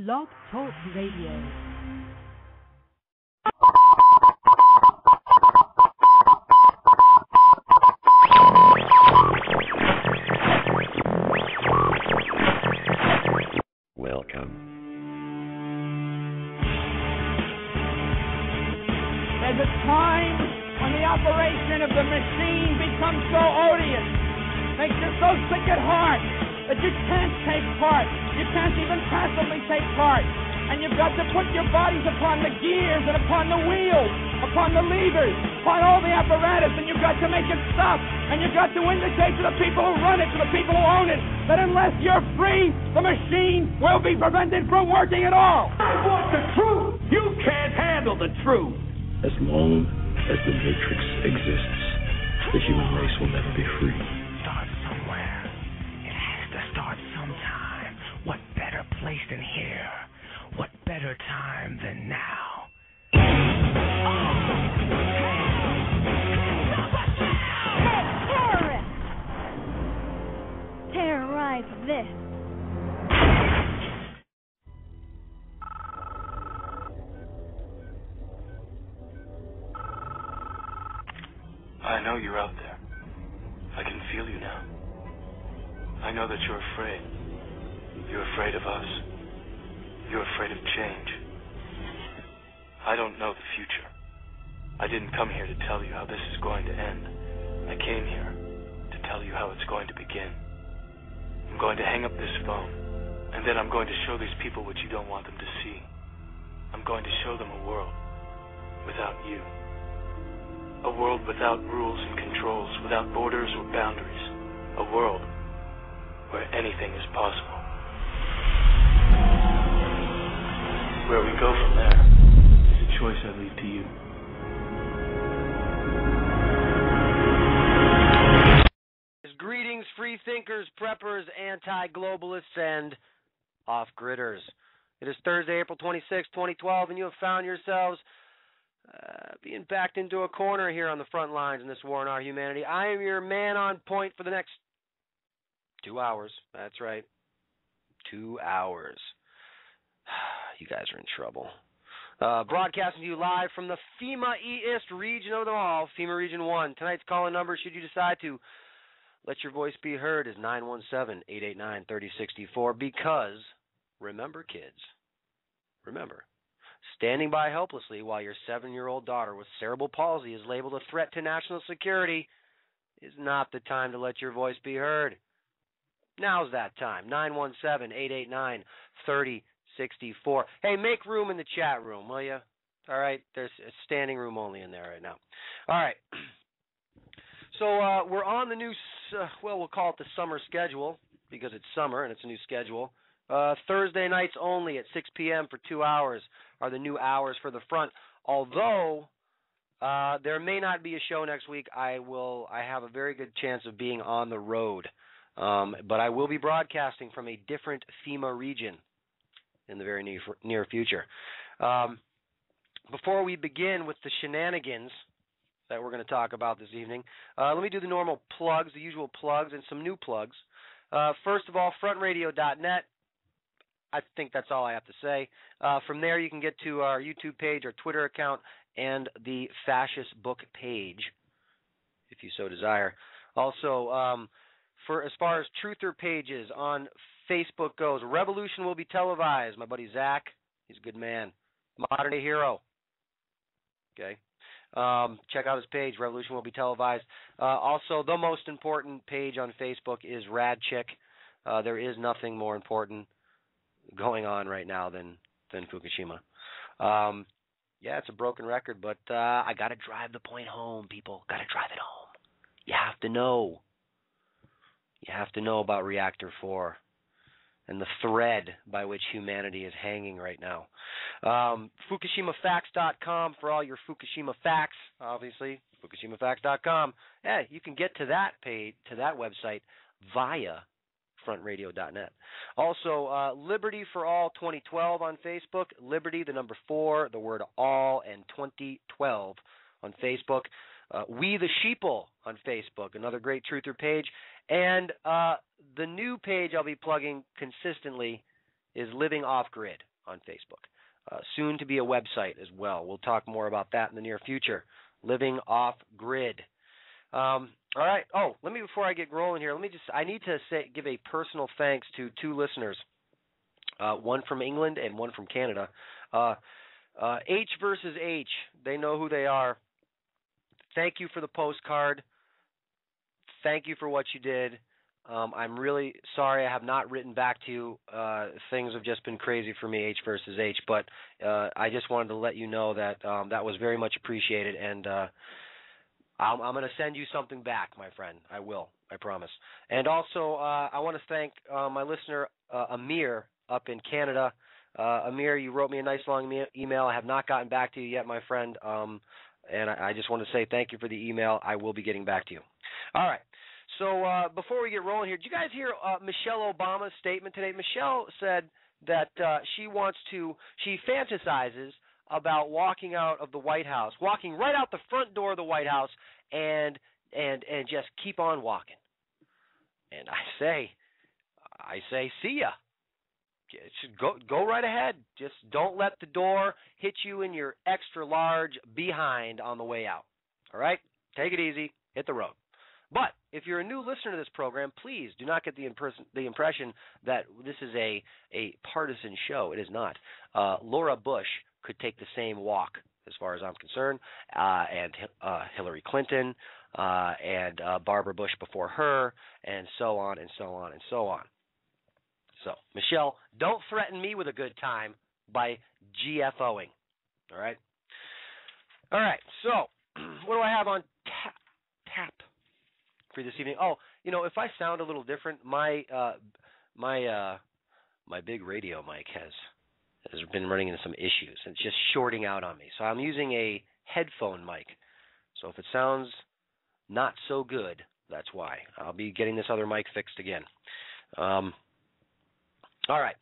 Blog Talk Radio. Welcome. There's a time when the operation of the machine becomes so odious, makes you so sick at heart that you can't take part. You can't even passively take part. And you've got to put your bodies upon the gears and upon the wheels, upon the levers, upon all the apparatus, and you've got to make it stop. And you've got to indicate to the people who run it, to the people who own it, that unless you're free, the machine will be prevented from working at all. I want the truth. You can't handle the truth. As long as the Matrix exists, the human race will never be free. Start somewhere. It has to start sometime. What better place than here? What better time than now? Terrorists! Terrorize this. I know you're out there. I can feel you now. I know that you're afraid. You're afraid of us. You're afraid of change. I don't know the future. I didn't come here to tell you how this is going to end. I came here to tell you how it's going to begin. I'm going to hang up this phone, and then I'm going to show these people what you don't want them to see. I'm going to show them a world without you. A world without rules and controls, without borders or boundaries. A world where anything is possible. Where we go from there is a choice I leave to you. Greetings, free thinkers, preppers, anti-globalists, and off-gridders. It is Thursday, April 26, 2012, and you have found yourselves being backed into a corner here on the front lines in this war on our humanity. I am your man on point for the next 2 hours. That's right. 2 hours. You guys are in trouble. Broadcasting to you live from the FEMA East region of them all, FEMA Region 1. Tonight's call-in number, should you decide to let your voice be heard, is 917-889-3064. Because, remember, kids, remember, standing by helplessly while your 7-year-old daughter with cerebral palsy is labeled a threat to national security is not the time to let your voice be heard. Now's that time. 917-889-3064. Hey, make room in the chat room, will you? All right, there's a standing room only in there right now. All right. So we're on the new, we'll call it the summer schedule because it's summer and it's a new schedule. Thursday nights only at 6 p.m. for 2 hours are the new hours for the front. Although there may not be a show next week, I have a very good chance of being on the road. But I will be broadcasting from a different FEMA region in the very near future. Before we begin with the shenanigans that we're going to talk about this evening, let me do the normal plugs, the usual plugs, and some new plugs. First of all, frontradio.net. I think that's all I have to say. From there, you can get to our YouTube page, our Twitter account, and the Fascist Book page, if you so desire. Also, for as far as truther pages on Facebook goes, Revolution will be televised. My buddy Zach, he's a good man. Modern Day Hero. Okay. Check out his page. Revolution will be televised. Also, the most important page on Facebook is Rad Chick. There is nothing more important going on right now than Fukushima. Yeah, it's a broken record, but I got to drive the point home, people. Got to drive it home. You have to know. You have to know about Reactor 4 and the thread by which humanity is hanging right now. FukushimaFacts.com for all your Fukushima facts, obviously. FukushimaFacts.com. Yeah, you can get to that page, to that website via frontradio.net. Also, Liberty for All 2012 on Facebook. Liberty, the number 4, the word all, and 2012 on Facebook. We the Sheeple on Facebook, another great truther page. And the new page I'll be plugging consistently is Living Off Grid on Facebook. Soon to be a website as well. We'll talk more about that in the near future. Living Off Grid. All right. Oh, before I get rolling here, I need to give a personal thanks to two listeners, one from England and one from Canada. H versus H, they know who they are. Thank you for the postcard. Thank you for what you did. I'm really sorry I have not written back to you. Things have just been crazy for me, H versus H, but I just wanted to let you know that that was very much appreciated, and I'm going to send you something back, my friend. I will, I promise. And also, I want to thank my listener, Amir, up in Canada. Amir, you wrote me a nice long email. I have not gotten back to you yet, my friend, and I just want to say thank you for the email. I will be getting back to you. All right. So before we get rolling here, did you guys hear Michelle Obama's statement today? Michelle said that she fantasizes about walking out of the White House, walking right out the front door of the White House, and just keep on walking. And I say, see ya. Go right ahead. Just don't let the door hit you in your extra large behind on the way out. All right? Take it easy. Hit the road. But if you're a new listener to this program, please do not get the impression that this is a partisan show. It is not. Laura Bush could take the same walk, as far as I'm concerned, and Hillary Clinton, and Barbara Bush before her, and so on and so on and so on. So, Michelle, don't threaten me with a good time by GFOing. All right? All right, so what do I have on tap for this evening? Oh, if I sound a little different, my big radio mic has been running into some issues. It's just shorting out on me. So I'm using a headphone mic. So if it sounds not so good, that's why. I'll be getting this other mic fixed again. All right.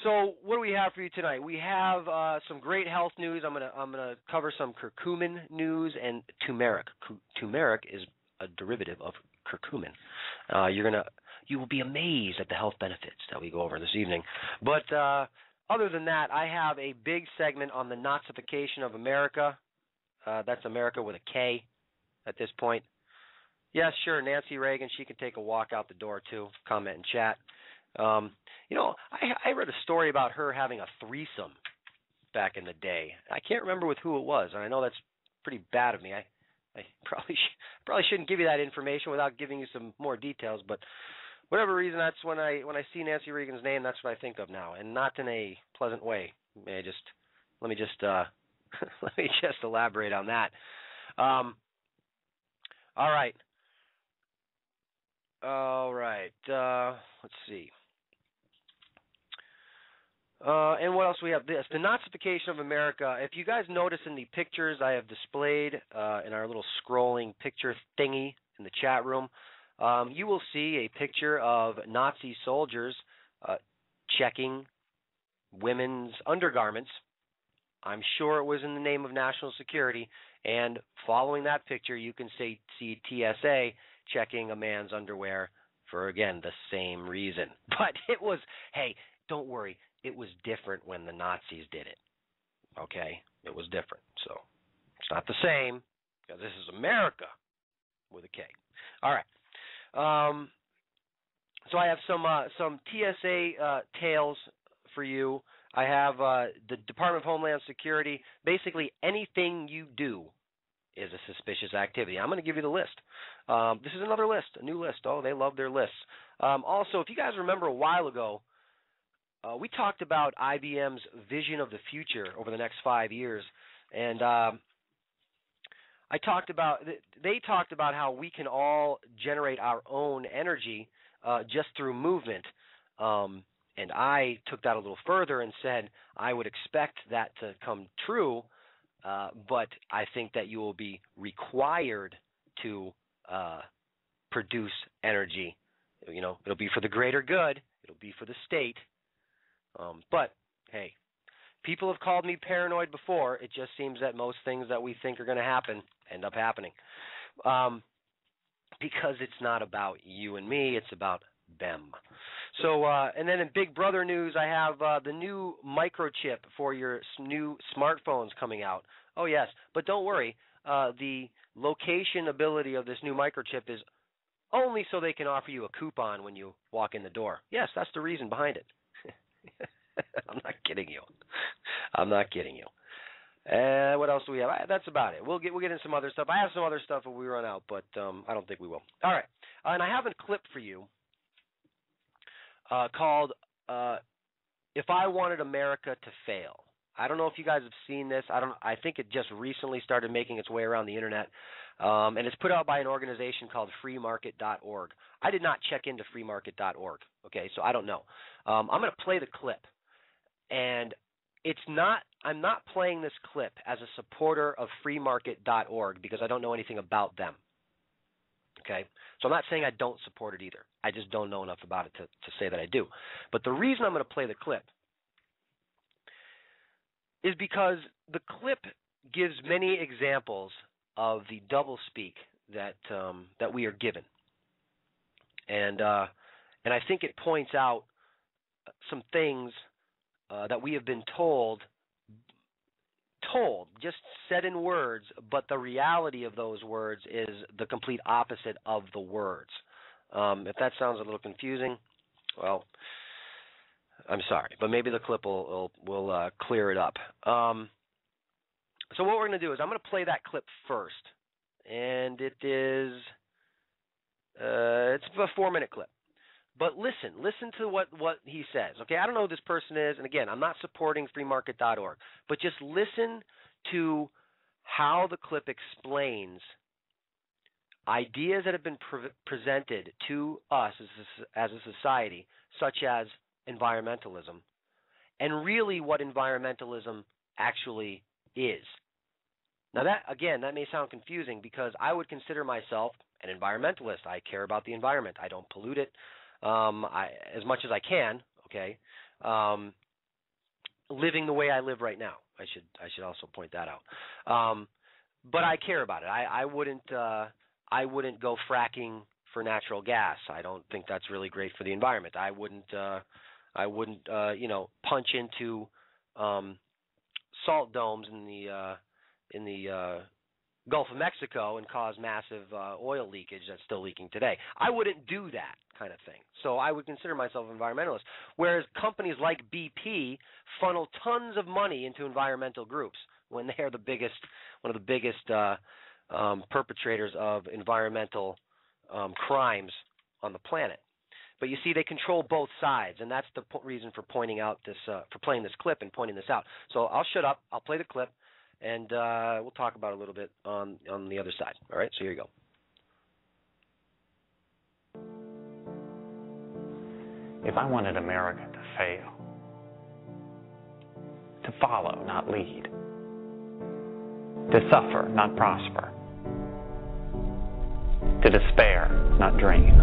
So what do we have for you tonight? We have some great health news. I'm gonna cover some curcumin news and Tumeric. Tumeric is a derivative of curcumin. You will be amazed at the health benefits that we go over this evening. But other than that, I have a big segment on the Nazification of America. That's America with a K at this point. Yes, sure, Nancy Reagan, she can take a walk out the door too. Comment and chat. I read a story about her having a threesome back in the day. I can't remember with who it was, and I know that's pretty bad of me. I probably shouldn't give you that information without giving you some more details, but whatever reason, that's when I see Nancy Reagan's name, that's what I think of now, and not in a pleasant way. Let me just elaborate on that. All right. Let's see. And what else we have? This, the Nazification of America. If you guys notice in the pictures I have displayed in our little scrolling picture thingy in the chat room, you will see a picture of Nazi soldiers checking women's undergarments. I'm sure it was in the name of national security. And following that picture, you can see TSA checking a man's underwear for, again, the same reason. But it was, hey, don't worry. It was different when the Nazis did it, okay? It was different. So it's not the same because this is America with a K. All right. So I have some TSA tales for you. I have the Department of Homeland Security. Basically, anything you do is a suspicious activity. I'm going to give you the list. This is another list, a new list. Oh, they love their lists. Also, if you guys remember a while ago, we talked about IBM's vision of the future over the next 5 years, and they talked about how we can all generate our own energy just through movement. And I took that a little further and said I would expect that to come true, but I think that you will be required to produce energy. It'll be for the greater good. It'll be for the state. But, hey, people have called me paranoid before. It just seems that most things that we think are going to happen end up happening. Because it's not about you and me. It's about BEM. So, and then in Big Brother news, I have the new microchip for your new smartphones coming out. Oh, yes. But don't worry. The location ability of this new microchip is only so they can offer you a coupon when you walk in the door. Yes, that's the reason behind it. I'm not kidding you. I'm not kidding you. What else do we have? That's about it. We'll get into some other stuff. I have some other stuff if we run out, but I don't think we will. All right. And I have a clip for you called "If I Wanted America to Fail." I don't know if you guys have seen this. I think it just recently started making its way around the internet, and it's put out by an organization called freemarket.org. I did not check into freemarket.org. Okay, so I don't know. I'm going to play the clip, and I'm not playing this clip as a supporter of freemarket.org because I don't know anything about them. Okay, so I'm not saying I don't support it either. I just don't know enough about it to say that I do. But the reason I'm going to play the clip is because the clip gives many examples of the doublespeak that we are given, and I think it points out some things that we have been told, just said in words, but the reality of those words is the complete opposite of the words. If that sounds a little confusing, well, I'm sorry, but maybe the clip will clear it up. So what we're going to do is I'm going to play that clip first, and it's a 4-minute clip. But listen to what he says. Okay, I don't know who this person is, and again, I'm not supporting freemarket.org, but just listen to how the clip explains ideas that have been presented to us as a society, such as environmentalism, and really what environmentalism actually is. Now that may sound confusing because I would consider myself an environmentalist. I care about the environment. I don't pollute it as much as I can, okay? Living the way I live right now. I should also point that out. But I care about it. I wouldn't go fracking for natural gas. I don't think that's really great for the environment. I wouldn't punch into salt domes in the Gulf of Mexico and cause massive oil leakage that's still leaking today. I wouldn't do that kind of thing. So I would consider myself an environmentalist. Whereas companies like BP funnel tons of money into environmental groups when they're one of the biggest perpetrators of environmental crimes on the planet. But you see, they control both sides, and that's the reason for pointing out this, for playing this clip and pointing this out. So I'll shut up. I'll play the clip, and we'll talk about it a little bit on the other side. All right, so here you go. If I wanted America to fail, to follow, not lead, to suffer, not prosper, to despair, not dream,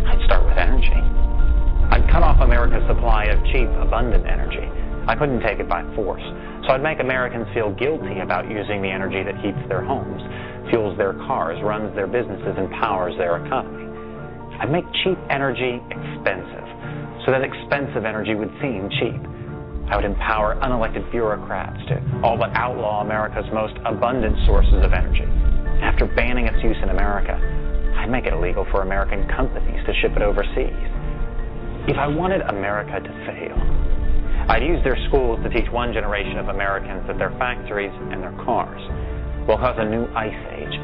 I'd start with energy. I'd cut off America's supply of cheap, abundant energy. I couldn't take it by force. So I'd make Americans feel guilty about using the energy that heats their homes, fuels their cars, runs their businesses, and powers their economy. I'd make cheap energy expensive, so that expensive energy would seem cheap. I would empower unelected bureaucrats to all but outlaw America's most abundant sources of energy. After banning its use in America, I'd make it illegal for American companies to ship it overseas. If I wanted America to fail, I'd use their schools to teach one generation of Americans that their factories and their cars will cause a new ice age,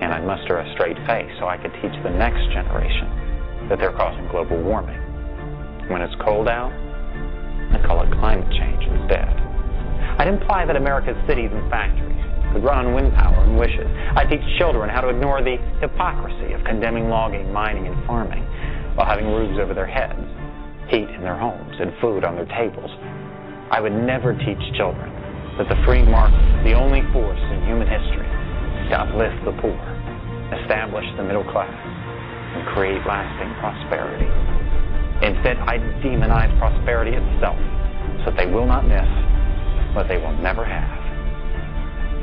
and I'd muster a straight face so I could teach the next generation that they're causing global warming. When it's cold out, I'd call it climate change instead. I'd imply that America's cities and factories could run on wind power and wishes. I'd teach children how to ignore the hypocrisy of condemning logging, mining, and farming while having roofs over their heads, heat in their homes, and food on their tables. I would never teach children that the free market is the only force in human history to uplift the poor, establish the middle class, and create lasting prosperity. Instead, I demonize prosperity itself so that they will not miss what they will never have.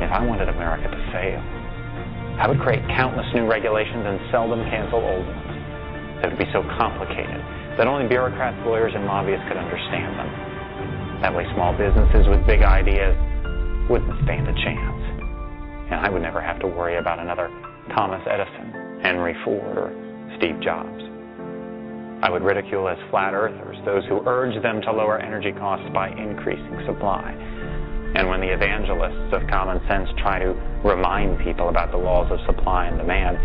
If I wanted America to fail, I would create countless new regulations and seldom cancel old ones. They would be so complicated that only bureaucrats, lawyers, and lobbyists could understand them. That way small businesses with big ideas wouldn't stand a chance. And I would never have to worry about another Thomas Edison, Henry Ford, or Steve Jobs. I would ridicule as flat earthers those who urge them to lower energy costs by increasing supply. And when the evangelists of common sense try to remind people about the laws of supply and demand,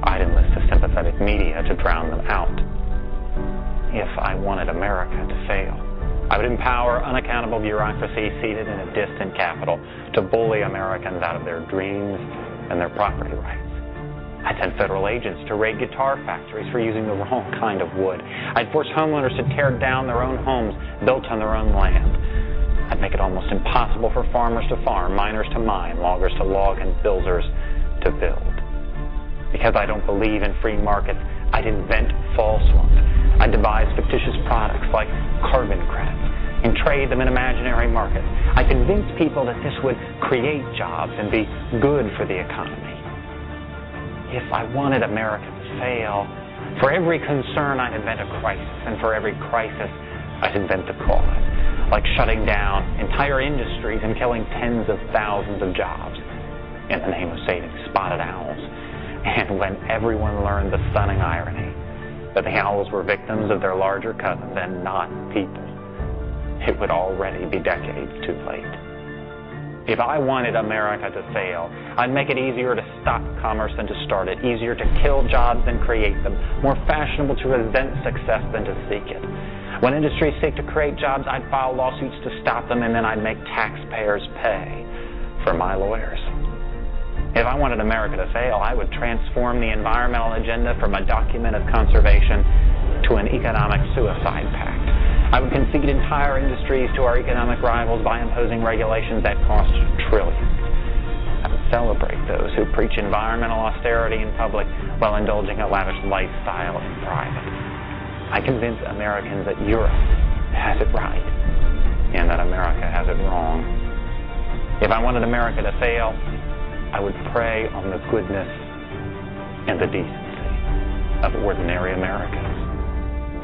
I'd enlist the sympathetic media to drown them out. If I wanted America to fail, I would empower unaccountable bureaucracy seated in a distant capital to bully Americans out of their dreams and their property rights. I'd send federal agents to raid guitar factories for using the wrong kind of wood. I'd force homeowners to tear down their own homes built on their own land. I'd make it almost impossible for farmers to farm, miners to mine, loggers to log, and builders to build. Because I don't believe in free markets, I'd invent false ones. I'd devise fictitious products like carbon credits and trade them in imaginary markets. I'd convince people that this would create jobs and be good for the economy. If I wanted America to fail, for every concern I'd invent a crisis, and for every crisis I'd invent the cause, like shutting down entire industries and killing tens of thousands of jobs in the name of saving spotted owls. And when everyone learned the stunning irony that the owls were victims of their larger cousins and not people, it would already be decades too late. If I wanted America to fail, I'd make it easier to stop commerce than to start it, easier to kill jobs than create them, more fashionable to resent success than to seek it. When industries seek to create jobs, I'd file lawsuits to stop them, and then I'd make taxpayers pay for my lawyers. If I wanted America to fail, I would transform the environmental agenda from a document of conservation to an economic suicide pact. I would concede entire industries to our economic rivals by imposing regulations that cost trillions. I would celebrate those who preach environmental austerity in public while indulging a lavish lifestyle in private. I convince Americans that Europe has it right and that America has it wrong. If I wanted America to fail, I would prey on the goodness and the decency of ordinary Americans.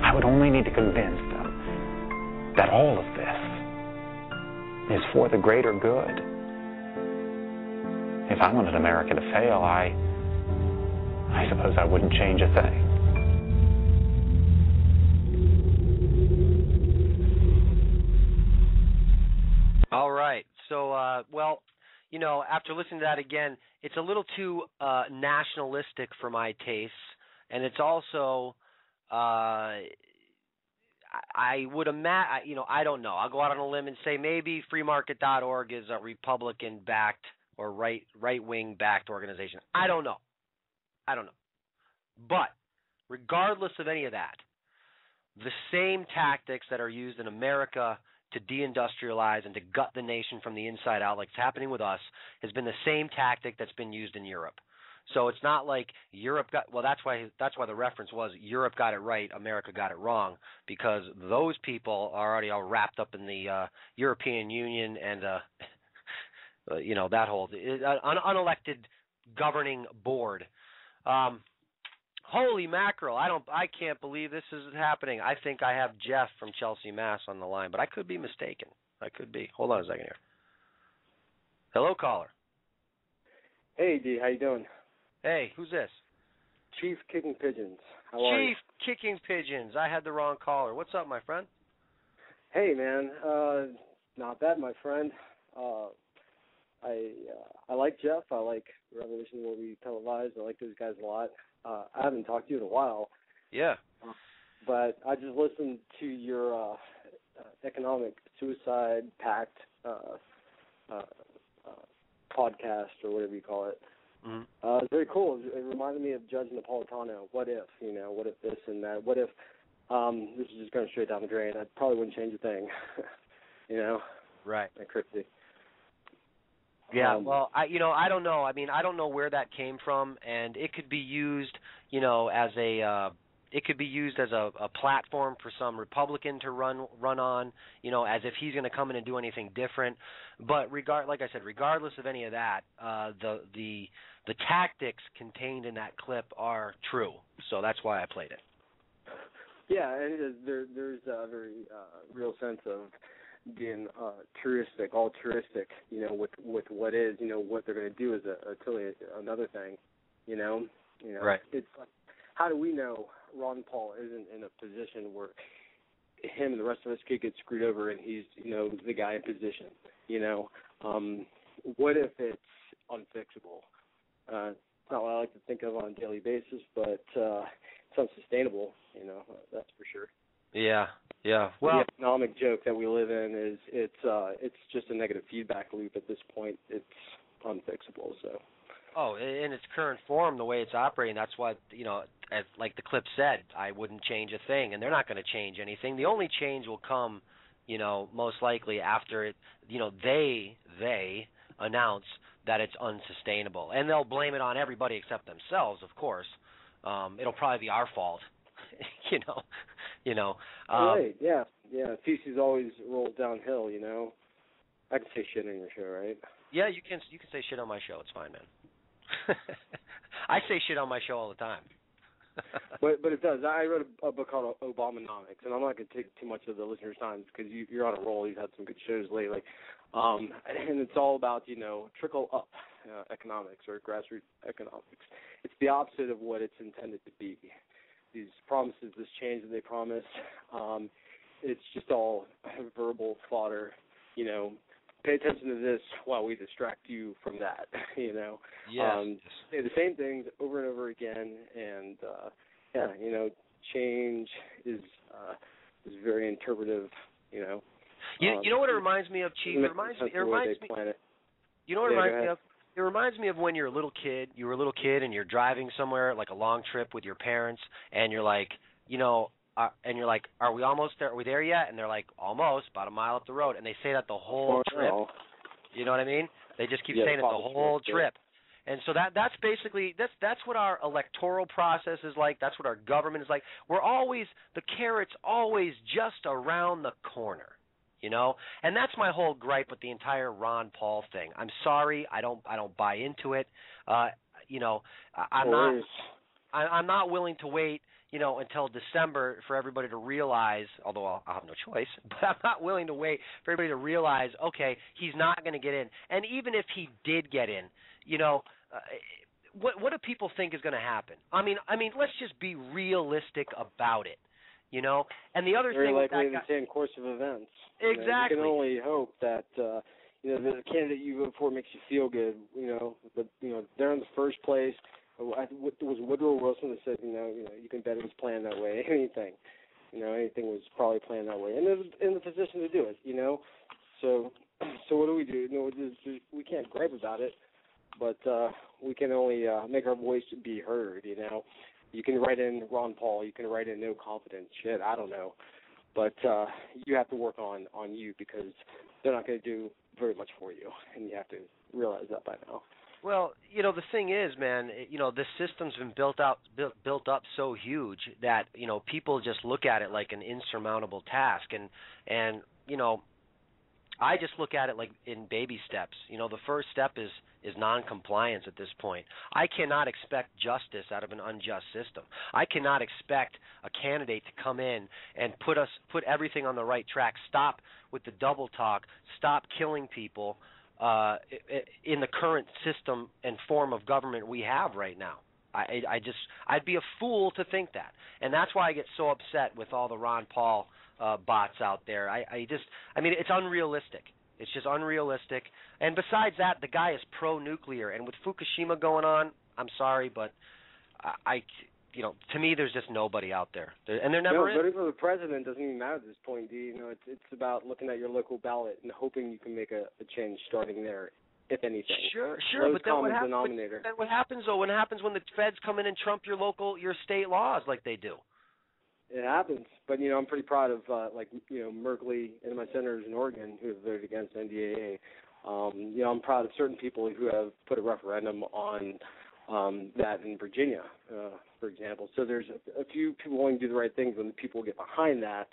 I would only need to convince them that all of this is for the greater good. If I wanted America to fail, I suppose I wouldn't change a thing. All right. So, well, you know, after listening to that again, it's a little too nationalistic for my tastes, and it's also, I would imagine, you know, I don't know. I'll go out on a limb and say maybe freemarket.org is a Republican-backed or right-wing-backed organization. I don't know. But regardless of any of that, the same tactics that are used in America to deindustrialize and to gut the nation from the inside out, like it's happening with us, has been the same tactic that's been used in Europe. So it's not like Europe got, well, that's why the reference was Europe got it right, America got it wrong, because those people are already all wrapped up in the European Union and you know, that whole unelected governing board. Holy mackerel! I can't believe this is happening. I think I have Jeff from Chelsea, Mass. on the line, but I could be mistaken. I could be. Hold on a second here. Hello, caller. Hey, D, how you doing? Hey, who's this? Chief Kicking Pigeons. How are you? Chief Kicking Pigeons. I had the wrong caller. What's up, my friend? Hey, man. Not bad, my friend. I like Jeff. I like Revolution Will Be Televised. I like those guys a lot. I haven't talked to you in a while. Yeah. But I just listened to your economic suicide pact podcast or whatever you call it. Mm-hmm. It's very cool. It reminded me of Judge Napolitano. What if, you know, what if this and that? What if this is just going straight down the drain? I probably wouldn't change a thing, you know? Right. Like crazy. Yeah, well, I don't know. I mean, I don't know where that came from, and it could be used, you know, as a it could be used as a platform for some Republican to run on, you know, as if he's going to come in and do anything different. But like I said, regardless of any of that, the tactics contained in that clip are true. So that's why I played it. Yeah, and there's a very real sense of being altruistic, you know, with what is, you know, what they're going to do is a totally another thing, you know. Right. It's like, how do we know Ron Paul isn't in a position where him and the rest of us could get screwed over and he's, you know, the guy in position, you know? What if it's unfixable? It's not what I like to think of on a daily basis, but it's unsustainable, you know, that's for sure. Yeah. Well, the economic joke that we live in is it's just a negative feedback loop at this point. It's unfixable, so. Oh, in its current form, the way it's operating, that's what, you know, as like the clip said, I wouldn't change a thing, and they're not going to change anything. The only change will come, you know, most likely after it, you know, they announce that it's unsustainable, and they'll blame it on everybody except themselves, of course. It'll probably be our fault, you know. Right? Yeah. Feces always rolls downhill, you know. I can say shit on your show, right? Yeah, you can say shit on my show. It's fine, man. I say shit on my show all the time. but it does. I wrote a book called Obamonomics, and I'm not going to take too much of the listeners' time because you're on a roll. You've had some good shows lately. And it's all about, you know, trickle-up economics or grassroots economics. It's the opposite of what it's intended to be. These promises, this change that they promise, it's just all verbal fodder, you know. Pay attention to this while we distract you from that, you know. Yes. Say the same things over and over again, and you know, change is very interpretive, you know. You know what it reminds me of, Chief? It reminds me. You know what it reminds me of? It reminds me of when you're a little kid. You were a little kid, and you're driving somewhere, like a long trip with your parents, and you're like, you know. And you're like, are we almost there? Are we there yet? And they're like, almost, about a mile up the road. And they say that the whole trip. You know what I mean? They just keep saying it the whole trip. And so that's basically, that's what our electoral process is like. That's what our government is like. The carrot's always just around the corner, you know? And that's my whole gripe with the entire Ron Paul thing. I'm sorry. I don't buy into it. You know, I'm not willing to wait, you know, until December for everybody to realize, although I'll have no choice, but I'm not willing to wait for everybody to realize, okay, he's not going to get in. And even if he did get in, you know, what do people think is going to happen? I mean, let's just be realistic about it, you know. And the other thing, very likely the same course of events. Exactly. You can only hope that you know, the candidate you vote for makes you feel good. You know, but you know, they're in the first place. It was Woodrow Wilson that said, you know, you can bet it was planned that way. Anything was probably planned that way, and they're in the position to do it. You know, so what do we do? You know, we can't gripe about it, but we can only make our voice be heard. You know, you can write in Ron Paul, you can write in no confidence. Shit, I don't know, but you have to work on you because they're not going to do very much for you, and you have to realize that by now. Well, you know, the thing is, man, you know, this system's been built up so huge that, you know, people just look at it like an insurmountable task. And you know, I just look at it like in baby steps. You know, the first step is non-compliance at this point. I cannot expect justice out of an unjust system. I cannot expect a candidate to come in and put everything on the right track, stop with the double talk, stop killing people, in the current system and form of government we have right now. I'd be a fool to think that. And that's why I get so upset with all the Ron Paul bots out there. I mean, it's unrealistic. It's just unrealistic. And besides that, the guy is pro-nuclear. And with Fukushima going on, I'm sorry, but you know, to me, there's just nobody out there, and there never is. Voting for the president doesn't even matter at this point, D. You know, it's about looking at your local ballot and hoping you can make a change starting there, if anything. Sure. But then what happens? What happens when the feds come in and trump your state laws like they do? It happens, but you know, I'm pretty proud of like, you know, Merkley and my senators in Oregon who have voted against NDAA. You know, I'm proud of certain people who have put a referendum on that in Virginia, for example. So there's a few people wanting to do the right things. When the people get behind that,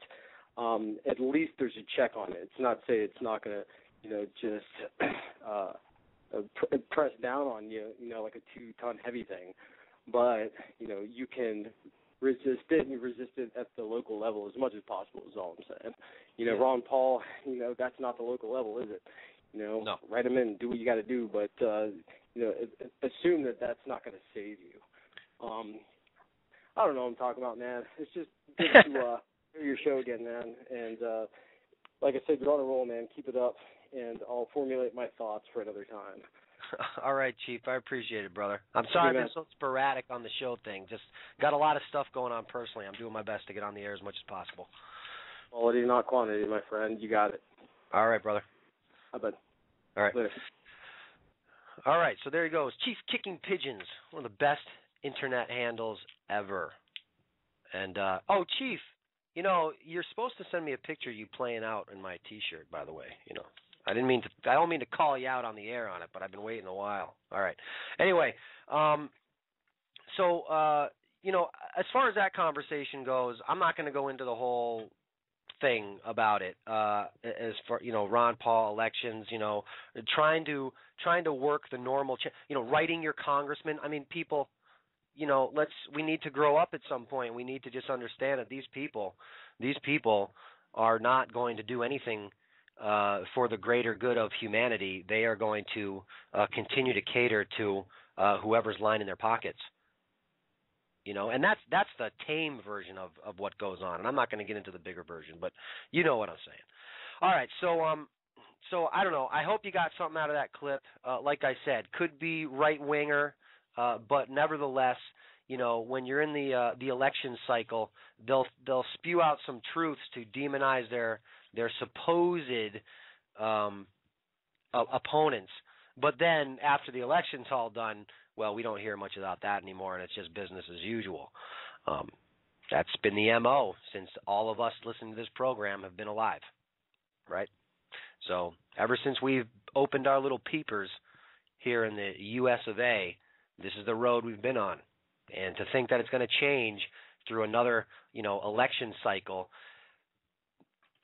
at least there's a check on it. It's not say it's not going to, just press down on you, like a 2-ton heavy thing. But, you can resist it, and you resist it at the local level as much as possible is all I'm saying. Ron Paul, that's not the local level, is it? No. Write them in, do what you got to do, but, assume that that's not going to save you. I don't know what I'm talking about, man. It's just good to hear your show again, man. And like I said, you're on a roll, man. Keep it up, and I'll formulate my thoughts for another time. All right, Chief. I appreciate it, brother. I'm sorry I've been so sporadic on the show thing. Just got a lot of stuff going on personally. I'm doing my best to get on the air as much as possible. Quality, not quantity, my friend. You got it. All right, brother. I bet. All right. Later. All right, so there he goes. Chief Kicking Pigeons, one of the best internet handles ever. And, Chief, you're supposed to send me a picture of you playing out in my T-shirt, by the way. I don't mean to call you out on the air on it, but I've been waiting a while. All right. Anyway, as far as that conversation goes, I'm not going to go into the whole thing about it as far Ron Paul elections, trying to work the normal writing your congressman. I mean, people, we need to grow up at some point. We need to just understand that these people are not going to do anything for the greater good of humanity. They are going to continue to cater to whoever's lining their pockets. And that's the tame version of what goes on. And I'm not going to get into the bigger version, but you know what I'm saying. All right, so I don't know. I hope you got something out of that clip. Like I said, could be right-winger, but nevertheless, when you're in the election cycle, they'll spew out some truths to demonize their supposed opponents. But then after the election's all done, well, we don't hear much about that anymore, and it's just business as usual. That's been the MO since all of us listening to this program have been alive, right? So ever since we've opened our little peepers here in the U.S. of A., this is the road we've been on. And to think that it's going to change through another, election cycle,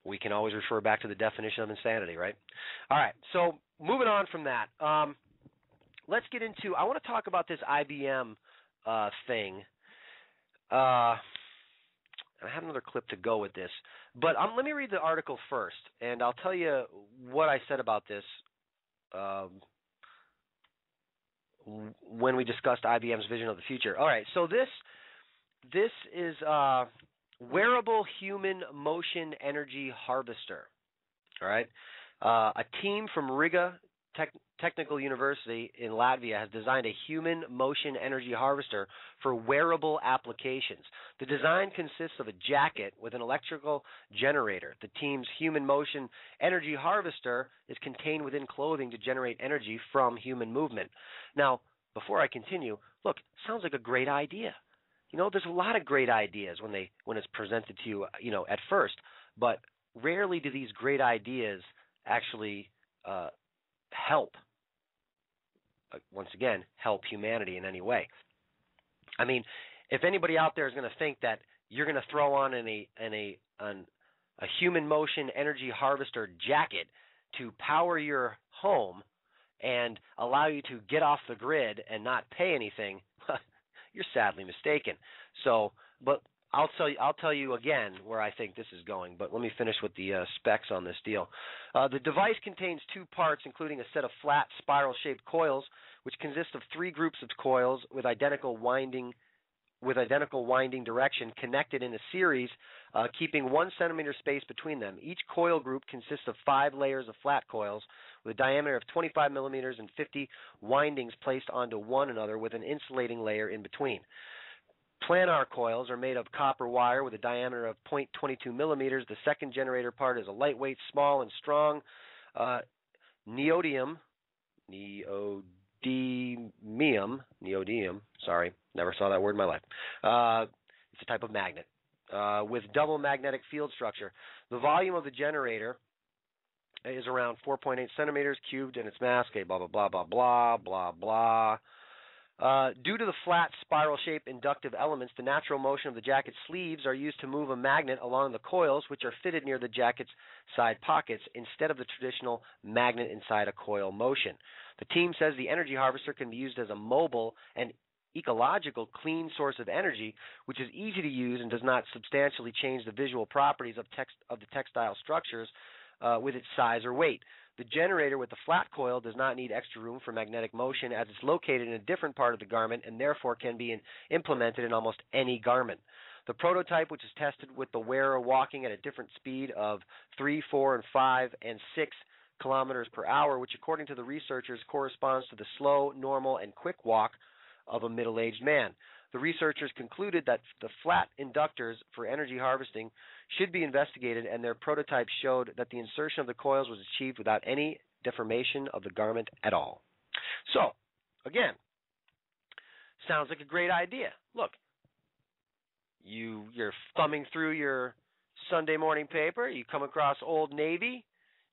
we can always refer back to the definition of insanity, right? All right, so moving on from that, let's get into, I want to talk about this IBM thing. I have another clip to go with this, but let me read the article first, and I'll tell you what I said about this when we discussed IBM's vision of the future. All right, so this is wearable human motion energy harvester. All right, a team from Riga Technical University in Latvia has designed a human motion energy harvester for wearable applications. The design consists of a jacket with an electrical generator. The team's human motion energy harvester is contained within clothing to generate energy from human movement. Now, before I continue, look, sounds like a great idea. There's a lot of great ideas when it's presented to you, at first, but rarely do these great ideas actually help. Once again, help humanity in any way. I mean, if anybody out there is going to think that you're going to throw on a human motion energy harvester jacket to power your home and allow you to get off the grid and not pay anything, you're sadly mistaken. So, but I'll tell you again where I think this is going, but let me finish with the specs on this deal. The device contains two parts, including a set of flat spiral-shaped coils, which consist of three groups of coils with identical winding direction connected in a series, keeping 1 centimeter space between them. Each coil group consists of 5 layers of flat coils with a diameter of 25 millimeters and 50 windings placed onto one another with an insulating layer in between. Planar coils are made of copper wire with a diameter of 0.22 millimeters. The second generator part is a lightweight, small, and strong neodymium, sorry, never saw that word in my life. It's a type of magnet with double magnetic field structure. The volume of the generator is around 4.8 centimeters cubed, and its mass, okay, blah, blah, blah, blah, blah, blah, blah. Due to the flat spiral-shaped inductive elements, the natural motion of the jacket sleeves are used to move a magnet along the coils, which are fitted near the jacket's side pockets, instead of the traditional magnet inside a coil motion. The team says the energy harvester can be used as a mobile and ecological clean source of energy, which is easy to use and does not substantially change the visual properties of the textile structures with its size or weight. The generator with the flat coil does not need extra room for magnetic motion, as it's located in a different part of the garment and therefore can be implemented in almost any garment. The prototype, which is tested with the wearer walking at a different speed of 3, 4, and 5, and 6 kilometers per hour, which according to the researchers corresponds to the slow, normal, and quick walk of a middle-aged man. The researchers concluded that the flat inductors for energy harvesting should be investigated, and their prototype showed that the insertion of the coils was achieved without any deformation of the garment at all. So, again, sounds like a great idea. Look, you're thumbing through your Sunday morning paper, you come across Old Navy,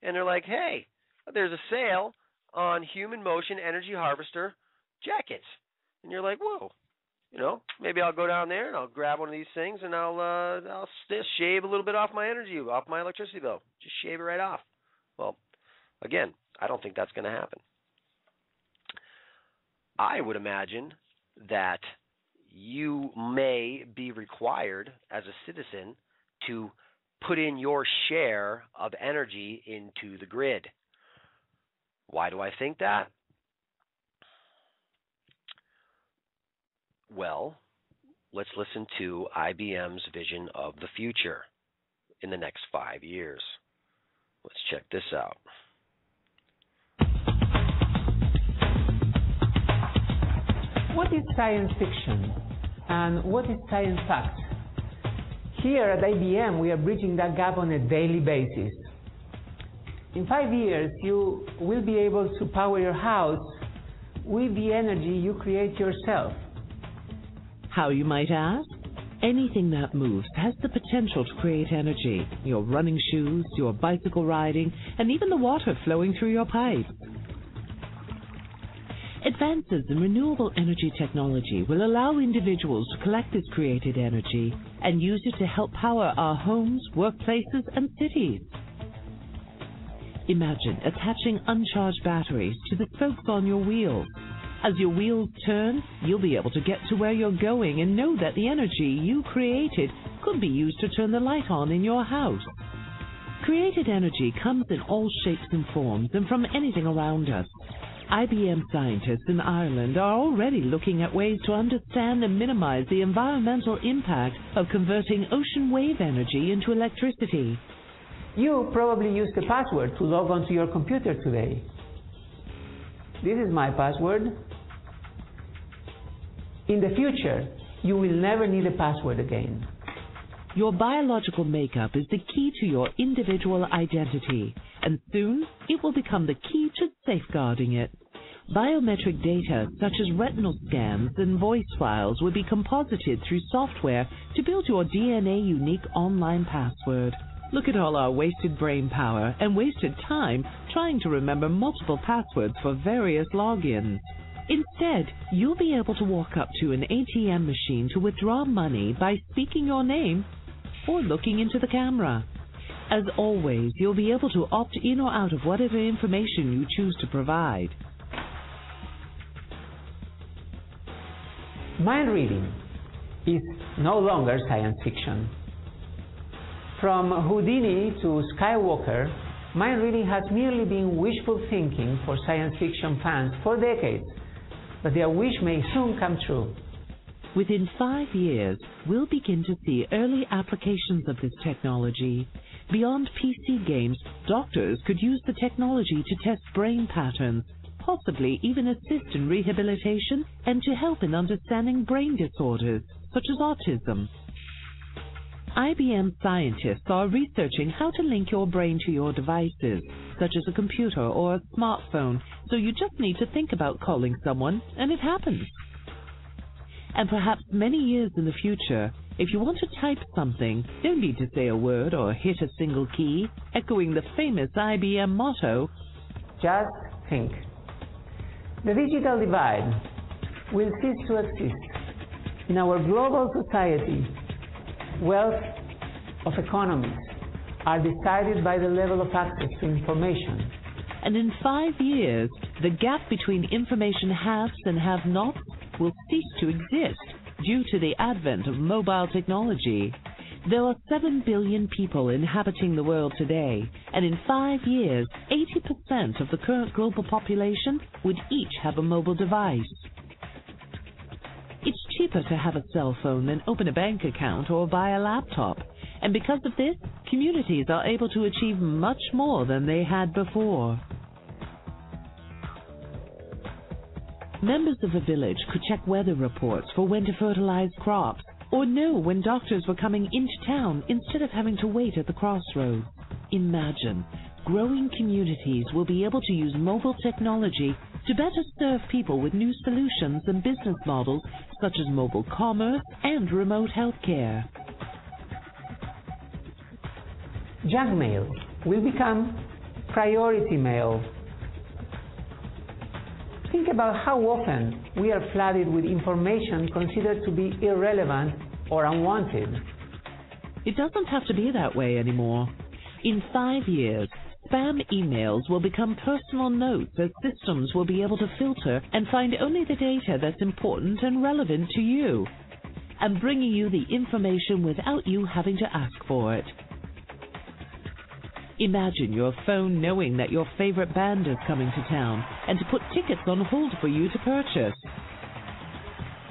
and they're like, hey, there's a sale on human motion energy harvester jackets. And you're like, whoa, maybe I'll go down there and I'll grab one of these things and I'll shave a little bit off my energy, off my electricity bill. Just shave it right off. Well, again, I don't think that's going to happen. I would imagine that you may be required as a citizen to put in your share of energy into the grid. Why do I think that? Well, let's listen to IBM's vision of the future in the next 5 years. Let's check this out. What is science fiction and what is science fact? Here at IBM, we are bridging that gap on a daily basis. In 5 years, you will be able to power your house with the energy you create yourself. How, you might ask? Anything that moves has the potential to create energy. Your running shoes, your bicycle riding, and even the water flowing through your pipes. Advances in renewable energy technology will allow individuals to collect this created energy and use it to help power our homes, workplaces, and cities. Imagine attaching uncharged batteries to the spokes on your wheels. As your wheels turn, you'll be able to get to where you're going and know that the energy you created could be used to turn the light on in your house. Created energy comes in all shapes and forms and from anything around us. IBM scientists in Ireland are already looking at ways to understand and minimize the environmental impact of converting ocean wave energy into electricity. You probably used a password to log onto your computer today. This is my password. In the future, you will never need a password again. Your biological makeup is the key to your individual identity, and soon it will become the key to safeguarding it. Biometric data such as retinal scans and voice files will be composited through software to build your DNA unique online password. Look at all our wasted brain power and wasted time trying to remember multiple passwords for various logins. Instead, you'll be able to walk up to an ATM machine to withdraw money by speaking your name or looking into the camera. As always, you'll be able to opt in or out of whatever information you choose to provide. Mind reading is no longer science fiction. From Houdini to Skywalker, mind reading has merely been wishful thinking for science fiction fans for decades, but their wish may soon come true. Within 5 years, we'll begin to see early applications of this technology. Beyond PC games, doctors could use the technology to test brain patterns, possibly even assist in rehabilitation and to help in understanding brain disorders, such as autism. IBM scientists are researching how to link your brain to your devices, such as a computer or a smartphone, so you just need to think about calling someone, and it happens. And perhaps many years in the future, if you want to type something, don't need to say a word or hit a single key, echoing the famous IBM motto, just think. The digital divide will cease to exist. In our global society, wealth of economies are decided by the level of access to information. And in 5 years, the gap between information haves and have-nots will cease to exist due to the advent of mobile technology. There are 7 billion people inhabiting the world today, and in 5 years, 80% of the current global population would each have a mobile device. It's cheaper to have a cell phone than open a bank account or buy a laptop, and because of this, communities are able to achieve much more than they had before. Members of a village could check weather reports for when to fertilize crops, or know when doctors were coming into town instead of having to wait at the crossroads. Imagine, growing communities will be able to use mobile technology to better serve people with new solutions and business models such as mobile commerce and remote healthcare. Junk mail will become priority mail. Think about how often we are flooded with information considered to be irrelevant or unwanted. It doesn't have to be that way anymore. In 5 years, spam emails will become personal notes as systems will be able to filter and find only the data that's important and relevant to you, and bringing you the information without you having to ask for it. Imagine your phone knowing that your favorite band is coming to town and to put tickets on hold for you to purchase.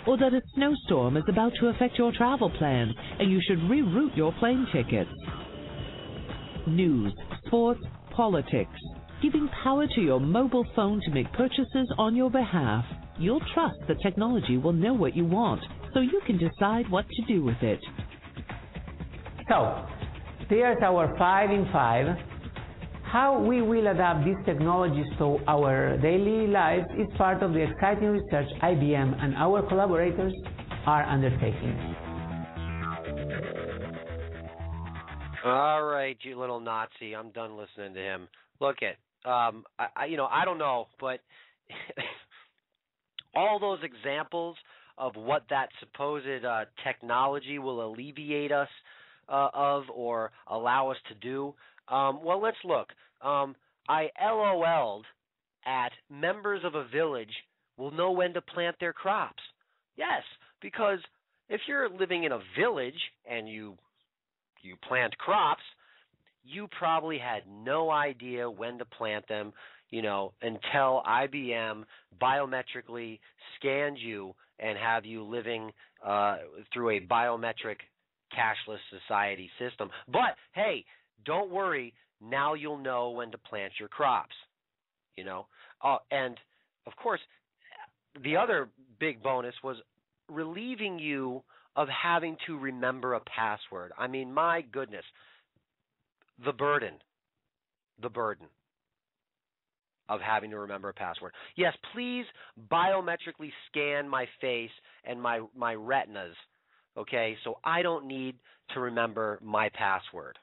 Or that a snowstorm is about to affect your travel plans and you should reroute your plane tickets. News, sports, politics. Giving power to your mobile phone to make purchases on your behalf. You'll trust the technology will know what you want, so you can decide what to do with it. So, there's our 5 in 5. How we will adapt these technologies to our daily lives is part of the exciting research IBM and our collaborators are undertaking. All right, you little Nazi. I'm done listening to him. Look it. I don't know, but all those examples of what that supposed technology will alleviate us of or allow us to do. Well, let's look. I LOL'd at members of a village will know when to plant their crops. Yes, because if you're living in a village and you plant crops, you probably had no idea when to plant them, until IBM biometrically scanned you and have you living through a biometric cashless society system. But hey, don't worry, now you'll know when to plant your crops, and of course, the other big bonus was relieving you of having to remember a password. I mean, my goodness, the burden of having to remember a password. Yes, please biometrically scan my face and my retinas, okay, so I don't need to remember my password.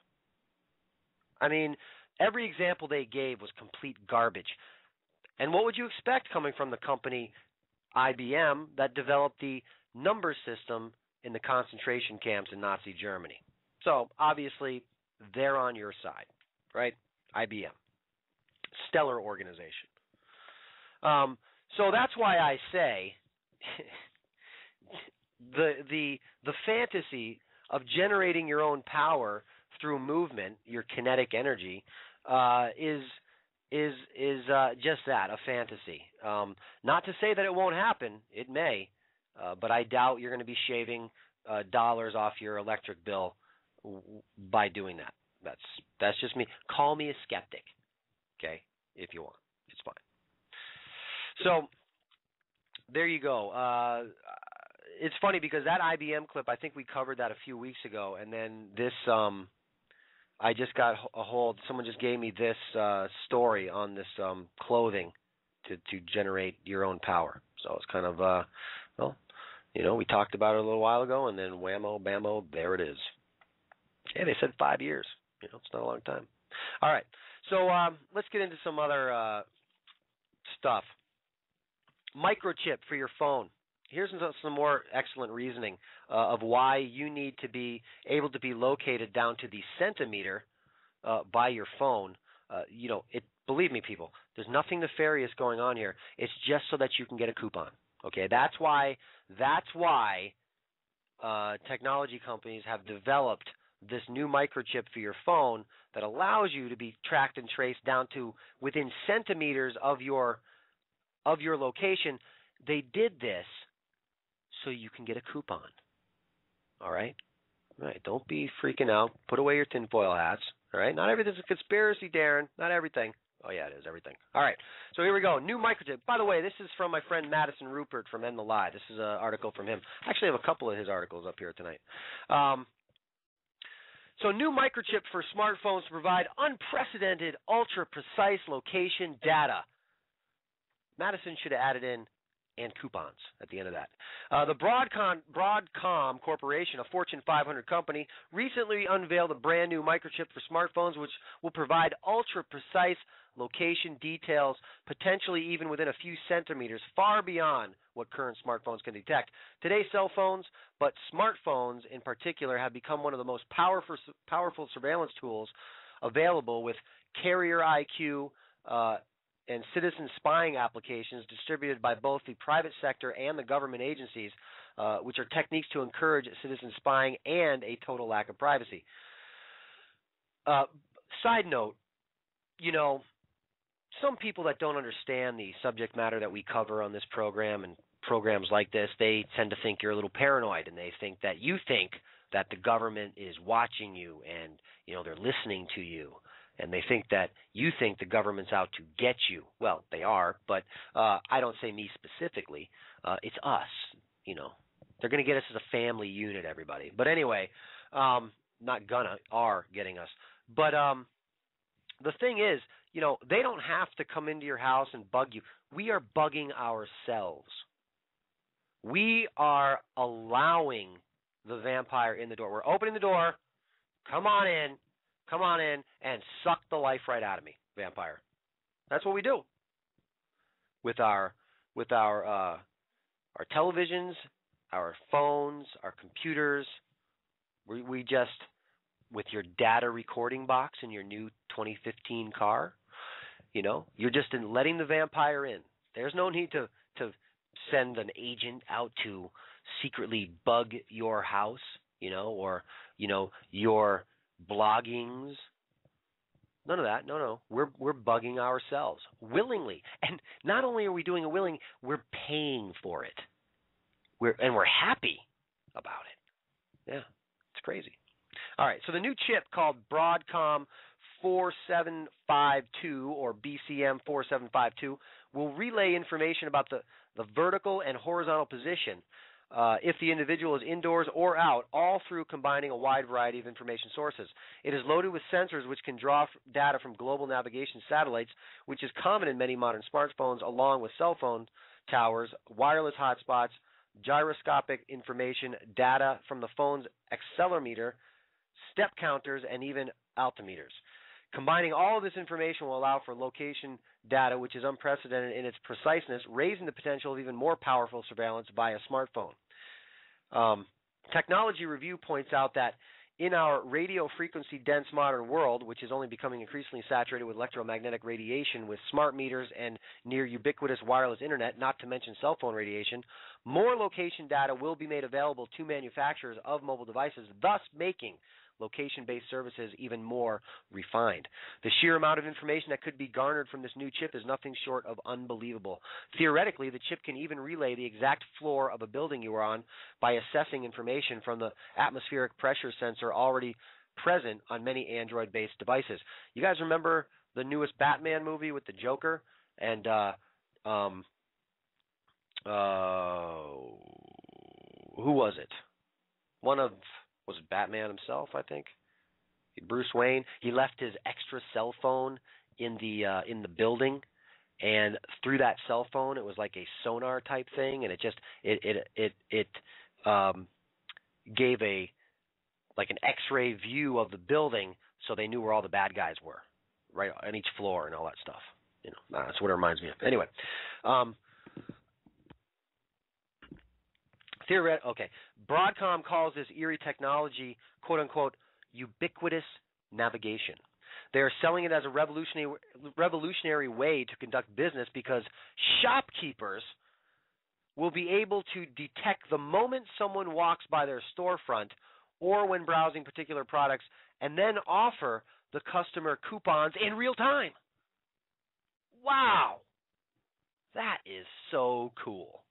I mean, every example they gave was complete garbage. And what would you expect coming from the company IBM that developed the number system in the concentration camps in Nazi Germany? So, obviously, they're on your side, right? IBM. Stellar organization. So that's why I say the fantasy of generating your own power through movement, your kinetic energy, is just that, a fantasy. Not to say that it won't happen. It may, but I doubt you're going to be shaving dollars off your electric bill by doing that. That's just me. Call me a skeptic, okay, if you want. It's fine. So there you go. It's funny because that IBM clip, I think we covered that a few weeks ago, and then this I just got a hold. Someone just gave me this story on this clothing to generate your own power. So it's kind of we talked about it a little while ago, and then whammo, bammo, there it is. Yeah, they said 5 years. It's not a long time. All right, so let's get into some other stuff. Microchip for your phone. here's some more excellent reasoning of why you need to be able to be located down to the centimeter by your phone. Believe me, people, there's nothing nefarious going on here. It's just so that you can get a coupon. Okay, that's why technology companies have developed this new microchip for your phone that allows you to be tracked and traced down to within centimeters of your location. They did this so you can get a coupon. All right? All right, don't be freaking out. Put away your tinfoil hats. All right? Not everything's a conspiracy, Darren. Not everything. Oh, yeah, it is everything. All right, so here we go. New microchip. By the way, this is from my friend Madison Rupert from End the Lie. This is an article from him. I actually have a couple of his articles up here tonight. So new microchip for smartphones to provide unprecedented, ultra-precise location data. Madison should have added in and coupons at the end of that. The Broadcom Corporation, a Fortune 500 company, recently unveiled a brand new microchip for smartphones which will provide ultra-precise location details, potentially even within a few centimeters, far beyond what current smartphones can detect. Today's cell phones, but smartphones in particular, have become one of the most powerful surveillance tools available, with carrier IQ and citizen spying applications distributed by both the private sector and the government agencies, which are techniques to encourage citizen spying and a total lack of privacy. Side note, some people that don't understand the subject matter that we cover on this program and programs like this, they tend to think you're a little paranoid, and they think that you think that the government is watching you and, they're listening to you. And they think that you think the government's out to get you. Well, they are, but I don't say me specifically. It's us, They're going to get us as a family unit, everybody. But anyway, not gonna, are getting us. But the thing is, they don't have to come into your house and bug you. We are bugging ourselves. We are allowing the vampire in the door. We're opening the door. Come on in and suck the life right out of me, vampire. That's what we do with our televisions, our phones, our computers. We just, with your data recording box in your new 2015 car, you're just letting the vampire in. There's no need to send an agent out to secretly bug your house, or your bloggings. None of that. No. We're bugging ourselves willingly. And not only are we doing it willingly, we're paying for it. We're happy about it. Yeah, it's crazy. All right, so the new chip called Broadcom 4752 or BCM 4752 will relay information about the vertical and horizontal position if the individual is indoors or out, all through combining a wide variety of information sources. It is loaded with sensors which can draw data from global navigation satellites, which is common in many modern smartphones, along with cell phone towers, wireless hotspots, gyroscopic information, data from the phone's accelerometer, step counters, and even altimeters. Combining all of this information will allow for location data which is unprecedented in its preciseness, raising the potential of even more powerful surveillance via smartphone. Technology Review points out that in our radio frequency dense modern world, which is only becoming increasingly saturated with electromagnetic radiation with smart meters and near ubiquitous wireless internet, not to mention cell phone radiation, more location data will be made available to manufacturers of mobile devices, thus making location-based services even more refined. The sheer amount of information that could be garnered from this new chip is nothing short of unbelievable. Theoretically, the chip can even relay the exact floor of a building you are on by assessing information from the atmospheric pressure sensor already present on many Android-based devices. You guys remember the newest Batman movie with the Joker? And who was it? Was it Batman himself, I think? Bruce Wayne. He left his extra cell phone in the building, and through that cell phone, it was like a sonar type thing, and it gave like an X-ray view of the building, so they knew where all the bad guys were, right on each floor and all that stuff. That's what it reminds me of. Anyway. Okay. Broadcom calls this eerie technology, quote unquote, ubiquitous navigation. They are selling it as a revolutionary way to conduct business because shopkeepers will be able to detect the moment someone walks by their storefront or when browsing particular products and then offer the customer coupons in real time. Wow. That is so cool.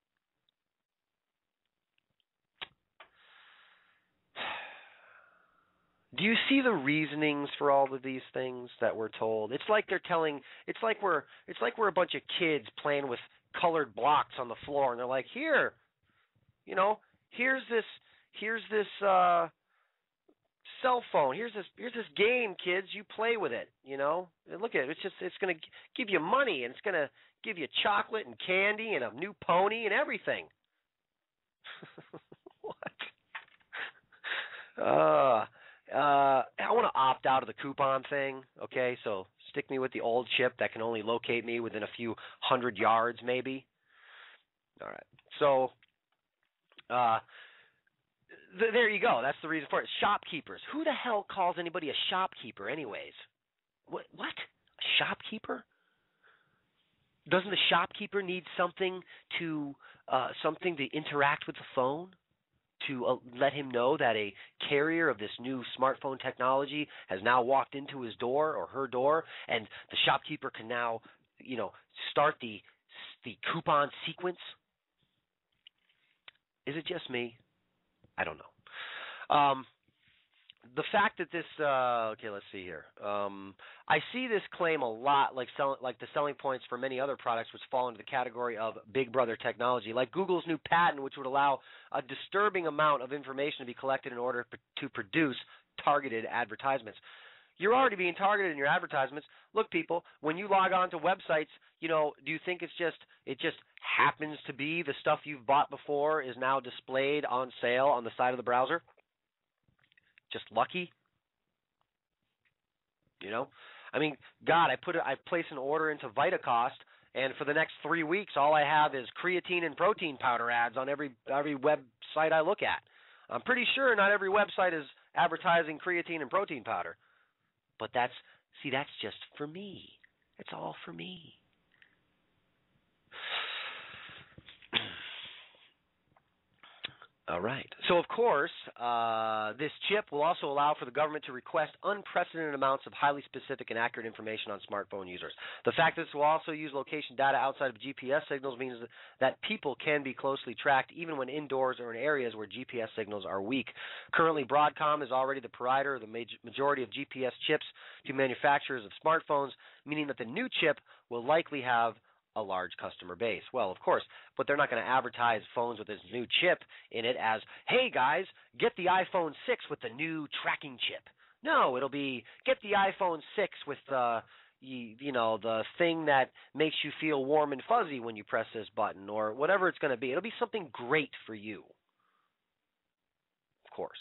Do you see the reasonings for all of these things that we're told? It's like we're a bunch of kids playing with colored blocks on the floor, and they're like, here's this cell phone. Here's this game, kids. You play with it. And look at it. It's going to give you money, and it's going to give you chocolate and candy and a new pony and everything. What? I want to opt out of the coupon thing, okay? So stick me with the old chip that can only locate me within a few 100 yards, maybe. All right. So there you go. That's the reason for it. Shopkeepers. Who the hell calls anybody a shopkeeper anyways? What? A shopkeeper? Doesn't the shopkeeper need something to interact with the phone? To let him know that a carrier of this new smartphone technology has now walked into his door or her door, and the shopkeeper can now, start the coupon sequence? Is it just me? I don't know. The fact that this, okay, let's see here. I see this claim a lot, like the selling points for many other products, which fall into the category of Big Brother technology, like Google's new patent, which would allow a disturbing amount of information to be collected in order to produce targeted advertisements. You're already being targeted in your advertisements. Look, people, when you log on to websites, do you think it just happens to be the stuff you've bought before is now displayed on sale on the side of the browser? Just lucky, I mean, God, I placed an order into VitaCost, and for the next 3 weeks, all I have is creatine and protein powder ads on every website I look at. I'm pretty sure not every website is advertising creatine and protein powder, but that's just for me. It's all for me. All right. So, of course, this chip will also allow for the government to request unprecedented amounts of highly specific and accurate information on smartphone users. The fact that this will also use location data outside of GPS signals means that people can be closely tracked even when indoors or in areas where GPS signals are weak. Currently, Broadcom is already the provider of the majority of GPS chips to manufacturers of smartphones, meaning that the new chip will likely have a large customer base. Well, of course, but they're not going to advertise phones with this new chip in it as, hey guys, get the iPhone 6 with the new tracking chip. No, it'll be, get the iPhone 6 with the thing that makes you feel warm and fuzzy when you press this button, or whatever it's going to be. It'll be something great for you. Of course.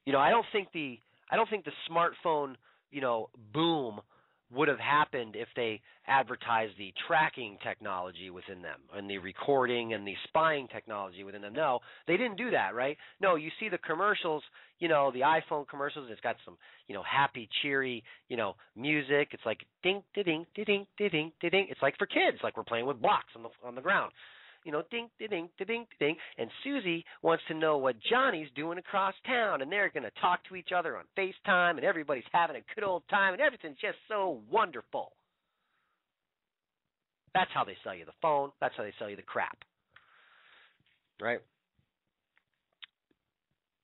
I don't think the smartphone, boom would have happened if they advertised the tracking technology within them and the recording and the spying technology within them. No, they didn't do that, right? No, you see the commercials, the iPhone commercials, it's got some, happy, cheery, music. It's like ding, ding, ding, ding, ding, ding. It's like for kids, like we're playing with blocks on the ground. Ding, ding, ding, ding, and Susie wants to know what Johnny's doing across town, and they're going to talk to each other on FaceTime, and everybody's having a good old time, and everything's just so wonderful. That's how they sell you the phone. That's how they sell you the crap, right?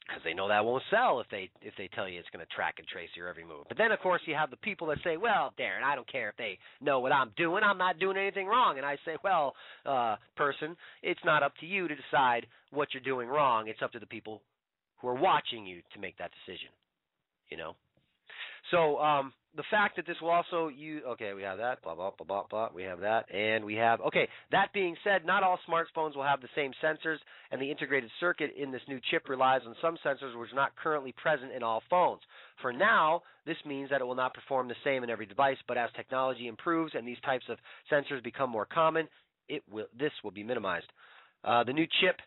Because they know that won't sell if they tell you it's going to track and trace your every move. But then, of course, you have the people that say, well, Darren, I don't care if they know what I'm doing. I'm not doing anything wrong. And I say, well, person, it's not up to you to decide what you're doing wrong. It's up to the people who are watching you to make that decision, So the fact that this will also use, okay, we have that, blah, blah, blah, blah, blah, we have that, and we have, okay, that being said, not all smartphones will have the same sensors, and the integrated circuit in this new chip relies on some sensors which are not currently present in all phones. For now, this means that it will not perform the same in every device, but as technology improves and these types of sensors become more common, this will be minimized. The new chip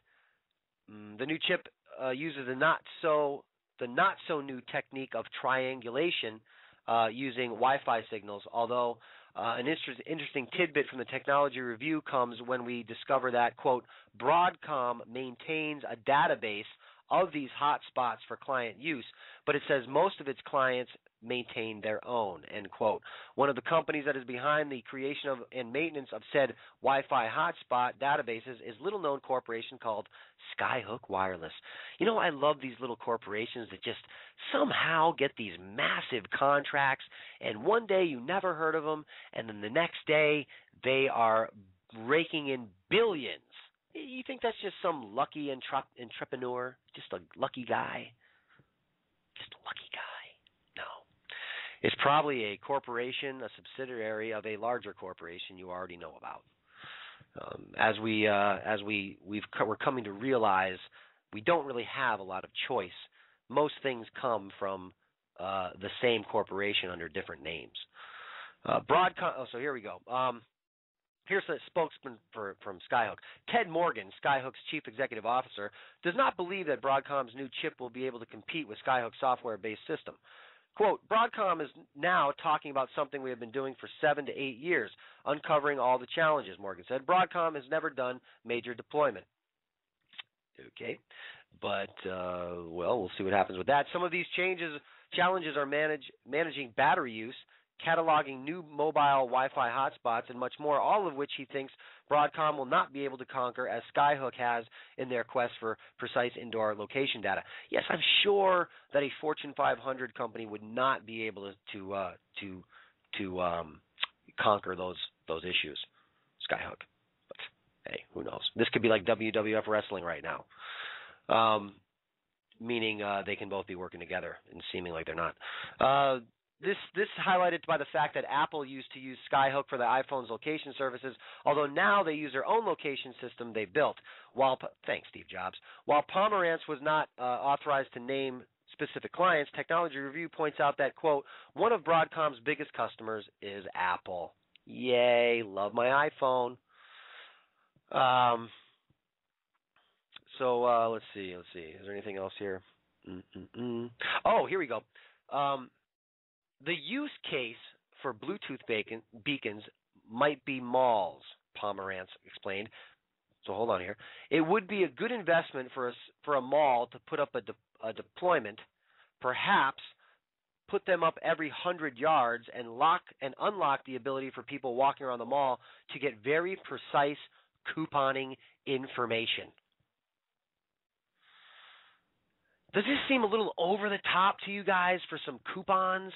uses the not so new technique of triangulation using Wi-Fi signals. Although an interesting tidbit from the technology review comes when we discover that, quote, Broadcom maintains a database of these hotspots for client use, but it says most of its clients maintain their own, end quote. One of the companies that is behind the creation of and maintenance of said Wi-Fi hotspot databases is a little-known corporation called Skyhook Wireless. You know, I love these little corporations that just somehow get these massive contracts, and one day you never heard of them, and then the next day they are raking in billions. You think that's just some lucky entrepreneur, just a lucky guy? Just a lucky guy. No. It's probably a corporation, a subsidiary of a larger corporation you already know about. We're coming to realize we don't really have a lot of choice. Most things come from the same corporation under different names. Broadcom. Oh, so here we go. Here's a spokesman from Skyhook. Ted Morgan, Skyhook's chief executive officer, does not believe that Broadcom's new chip will be able to compete with Skyhook's software-based system. Quote, Broadcom is now talking about something we have been doing for 7 to 8 years, uncovering all the challenges, Morgan said. Broadcom has never done major deployment. Okay, but, we'll see what happens with that. Some of these challenges are managing battery use, cataloging new mobile Wi-Fi hotspots, and much more, all of which he thinks Broadcom will not be able to conquer as Skyhook has in their quest for precise indoor location data. Yes, I'm sure that a Fortune 500 company would not be able to conquer those issues, Skyhook. But hey, who knows? This could be like WWF wrestling right now, meaning they can both be working together and seeming like they're not. This is highlighted by the fact that Apple used to use Skyhook for the iPhone's location services, although now they use their own location system they built. Thanks, Steve Jobs. While Pomerantz was not authorized to name specific clients, Technology Review points out that, quote, one of Broadcom's biggest customers is Apple. Yay, love my iPhone. Let's see. Is there anything else here? Oh, here we go. The use case for Bluetooth beacons might be malls, Pomerantz explained. So hold on here. It would be a good investment for a mall to put up a deployment, perhaps put them up every 100 yards and lock and unlock the ability for people walking around the mall to get very precise couponing information. Does this seem a little over the top to you guys for some coupons?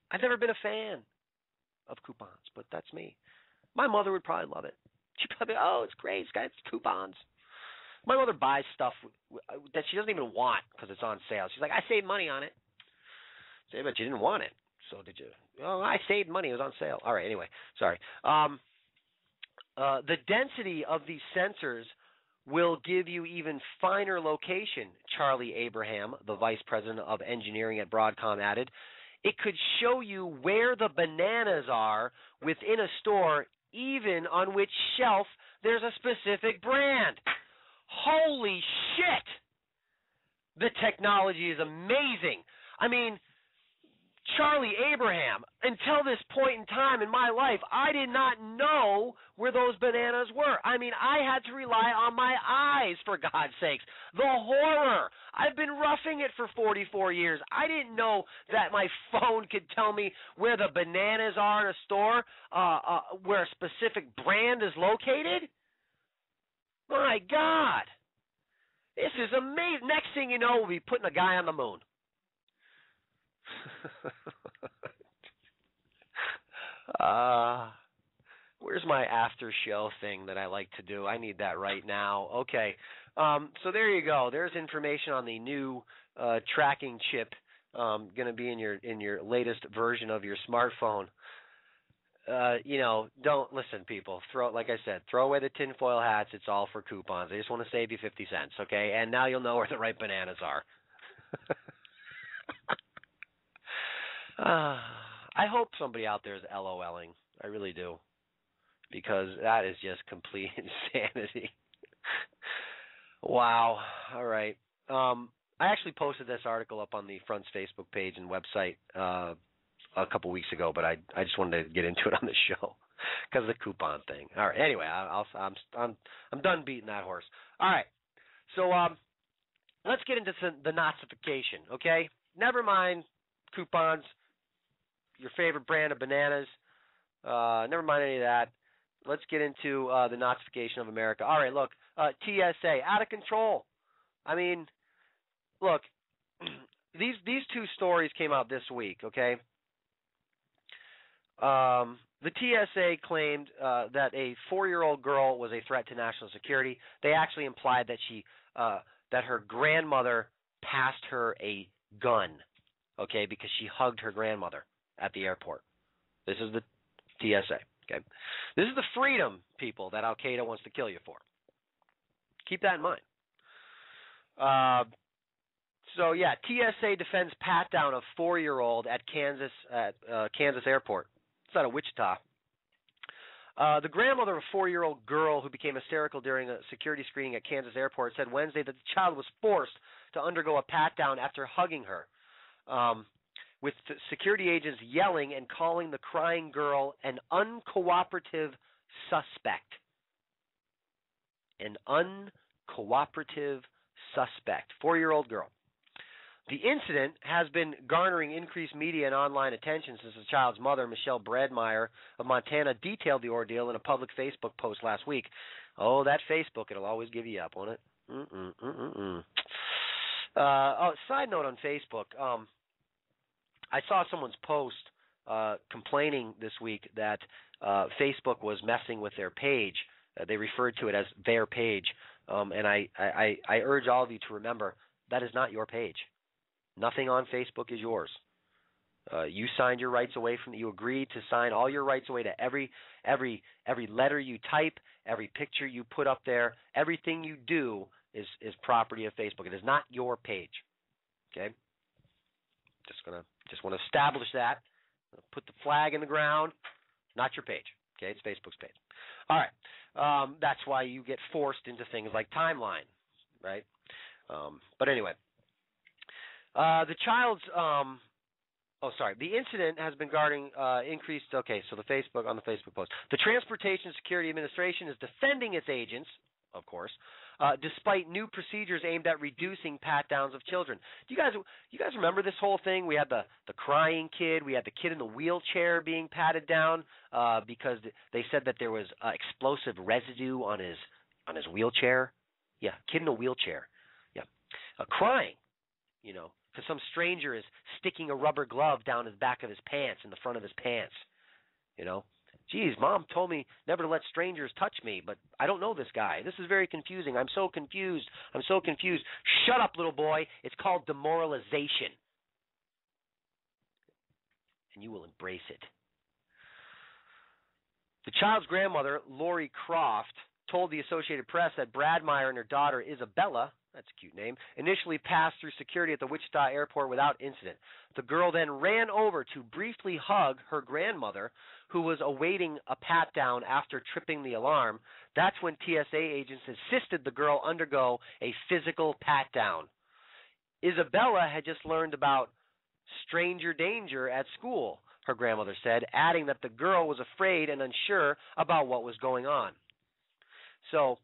I've never been a fan of coupons, but that's me. My mother would probably love it. She'd probably be, oh, it's great. It's got coupons. My mother buys stuff that she doesn't even want because it's on sale. She's like, I saved money on it. Say, but you didn't want it. So did you? Oh, I saved money. It was on sale. All right, anyway, sorry. The density of these sensors will give you even finer location, Charlie Abraham, the vice president of engineering at Broadcom, added. It could show you where the bananas are within a store, even on which shelf there's a specific brand. Holy shit! The technology is amazing. I mean, Charlie Abraham, until this point in time in my life, I did not know where those bananas were. I mean, I had to rely on my eyes, for God's sakes. The horror. I've been roughing it for 44 years. I didn't know that my phone could tell me where the bananas are in a store, where a specific brand is located. My God. This is amazing. Next thing you know, we'll be putting a guy on the moon. Where's my after show thing that I like to do? I need that right now. Okay. So there you go. There's information on the new tracking chip going to be in your latest version of your smartphone. Don't listen, people. Like I said, throw away the tinfoil hats. It's all for coupons. I just want to save you 50 cents, okay? And now you'll know where the right bananas are. I hope somebody out there is LOLing. I really do, because that is just complete insanity. Wow. All right. I actually posted this article up on the Front's Facebook page and website a couple weeks ago, but I just wanted to get into it on the show because of the coupon thing. All right. Anyway, I'm done beating that horse. All right. So let's get into the Nazification. Okay. Never mind coupons. Your favorite brand of bananas. Never mind any of that. Let's get into the Nazification of America. All right. Look, TSA out of control. I mean, look, these two stories came out this week, okay? The TSA claimed that a 4-year-old girl was a threat to national security. They actually implied that that her grandmother passed her a gun, okay, because she hugged her grandmother at the airport. This is the TSA, okay? This is the freedom, people, that Al-Qaeda wants to kill you for. Keep that in mind. So yeah, TSA defends pat down of 4-year-old at Kansas airport. It's out of Wichita. The grandmother of a 4-year-old girl who became hysterical during a security screening at Kansas airport said Wednesday that the child was forced to undergo a pat down after hugging her, with security agents yelling and calling the crying girl an uncooperative suspect. An uncooperative suspect. 4-year-old girl. The incident has been garnering increased media and online attention since the child's mother, Michelle Bradmeyer of Montana, detailed the ordeal in a public Facebook post last week. Oh, that Facebook, it'll always give you up, won't it? Side note on Facebook, I saw someone's post complaining this week that Facebook was messing with their page. They referred to it as their page. And I urge all of you to remember, that is not your page. Nothing on Facebook is yours. You signed your rights away from. You agreed to sign all your rights away to every letter you type, every picture you put up there. Everything you do is property of Facebook. It is not your page. Okay. Just want to establish that. Put the flag in the ground. Not your page. Okay, it's Facebook's page. All right. That's why you get forced into things like timeline, right? But anyway. The child's, the incident has been guarding increased, okay, so on the Facebook post. The Transportation Security Administration is defending its agents, of course, despite new procedures aimed at reducing pat-downs of children. Do you guys remember this whole thing? We had the crying kid, we had the kid in the wheelchair being patted down because they said that there was explosive residue on his wheelchair. Yeah, kid in a wheelchair. Yeah, crying, because some stranger is sticking a rubber glove down the back of his pants, in the front of his pants. Geez, Mom told me never to let strangers touch me, but I don't know this guy. This is very confusing. I'm so confused. Shut up, little boy. It's called demoralization. And you will embrace it. The child's grandmother, Lori Croft, told the Associated Press that Bradmeyer and her daughter, Isabella, that's a cute name, initially passed through security at the Wichita airport without incident. The girl then ran over to briefly hug her grandmother, who was awaiting a pat-down after tripping the alarm. That's when TSA agents insisted the girl undergo a physical pat-down. Isabella had just learned about stranger danger at school, her grandmother said, adding that the girl was afraid and unsure about what was going on. So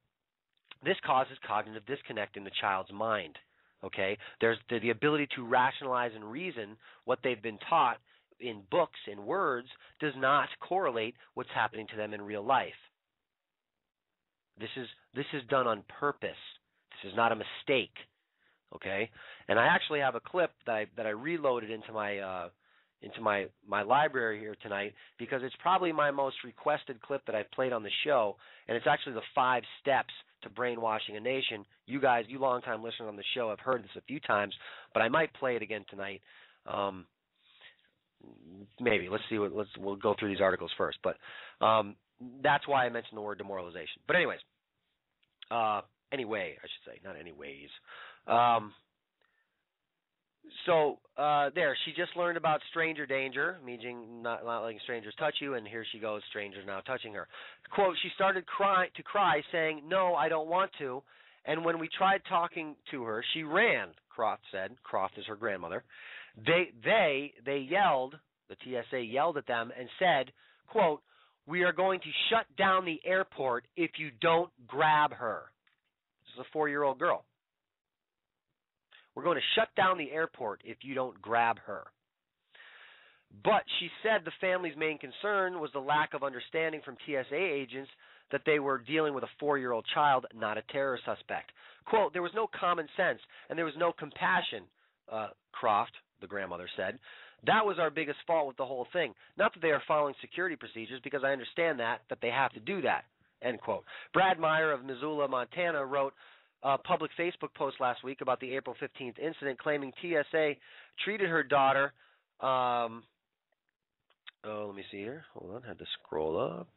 this causes cognitive disconnect in the child's mind, okay? There's the ability to rationalize and reason what they've been taught in books, in words, does not correlate what's happening to them in real life. This is done on purpose. This is not a mistake, okay? And I actually have a clip that I reloaded into my library here tonight because it's probably my most requested clip that I've played on the show, and it's actually the 5 steps to brainwashing a nation. You guys, you longtime listeners on the show, have heard this a few times, but I might play it again tonight. Maybe. Let's see. We'll go through these articles first. But that's why I mentioned the word demoralization. But anyways, anyway, I should say, not anyways. So there, she just learned about stranger danger, meaning not letting strangers touch you, and here she goes, strangers now touching her. Quote, she started to cry, saying, "No, I don't want to." And when we tried talking to her, she ran, Croft said. Croft is her grandmother. They yelled, the TSA yelled at them and said, quote, "We are going to shut down the airport if you don't grab her." This is a 4-year-old girl. "We're going to shut down the airport if you don't grab her." But she said the family's main concern was the lack of understanding from TSA agents that they were dealing with a 4-year-old child, not a terror suspect. Quote, "There was no common sense and there was no compassion," Croft, the grandmother, said. "That was our biggest fault with the whole thing. Not that they are following security procedures, because I understand that they have to do that," end quote. Brad Meyer of Missoula, Montana, wrote a public Facebook post last week about the April 15th incident, claiming TSA treated her daughter. Let me see here. Hold on, had to scroll up.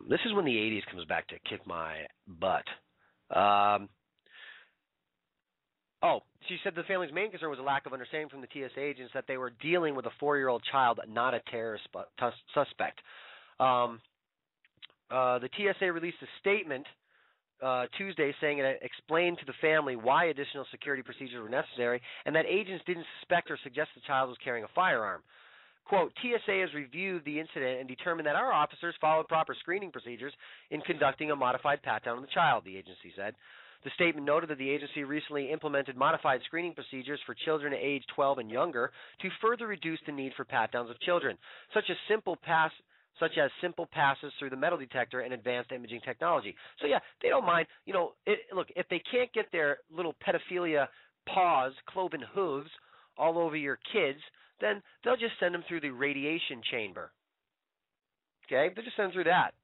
This is when the 80s comes back to kick my butt. She said the family's main concern was a lack of understanding from the TSA agents that they were dealing with a 4-year-old child, not a terrorist suspect. The TSA released a statement Tuesday saying it explained to the family why additional security procedures were necessary and that agents didn't suspect or suggest the child was carrying a firearm. Quote, "TSA has reviewed the incident and determined that our officers followed proper screening procedures in conducting a modified pat-down on the child," the agency said. The statement noted that the agency recently implemented modified screening procedures for children aged 12 and younger to further reduce the need for pat-downs of children, such as simple passes through the metal detector and advanced imaging technology. So yeah, they don't mind. Look, if they can't get their little pedophilia paws, cloven hooves all over your kids, then they'll just send them through the radiation chamber. Okay, they'll just send them through that.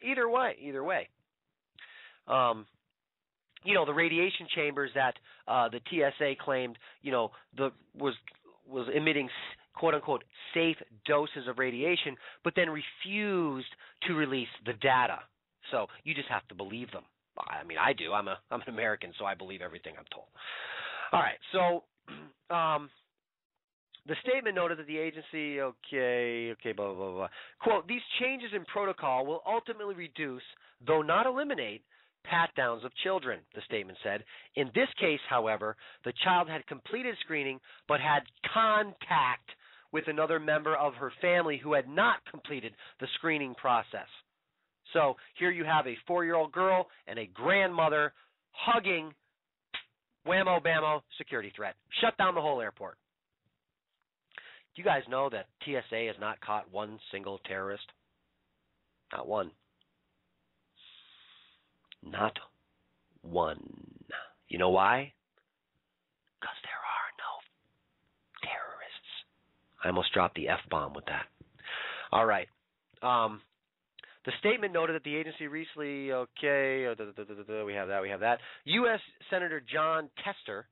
Either way. The radiation chambers that the TSA claimed, was emitting quote unquote safe doses of radiation, but then refused to release the data. So you just have to believe them. I mean, I do. I'm an American, so I believe everything I'm told. All right. So the statement noted that the agency, blah, blah, blah, blah. Quote, "These changes in protocol will ultimately reduce, though not eliminate, pat-downs of children," the statement said. "In this case, however, the child had completed screening but had contact with another member of her family who had not completed the screening process." So here you have a 4-year-old girl and a grandmother hugging, whammo, bammo, security threat. Shut down the whole airport. Do you guys know that TSA has not caught one single terrorist? Not one. Not one. You know why? Because there are no terrorists. I almost dropped the F-bomb with that. All right. The statement noted that the agency recently, we have that. U.S. Senator John Tester,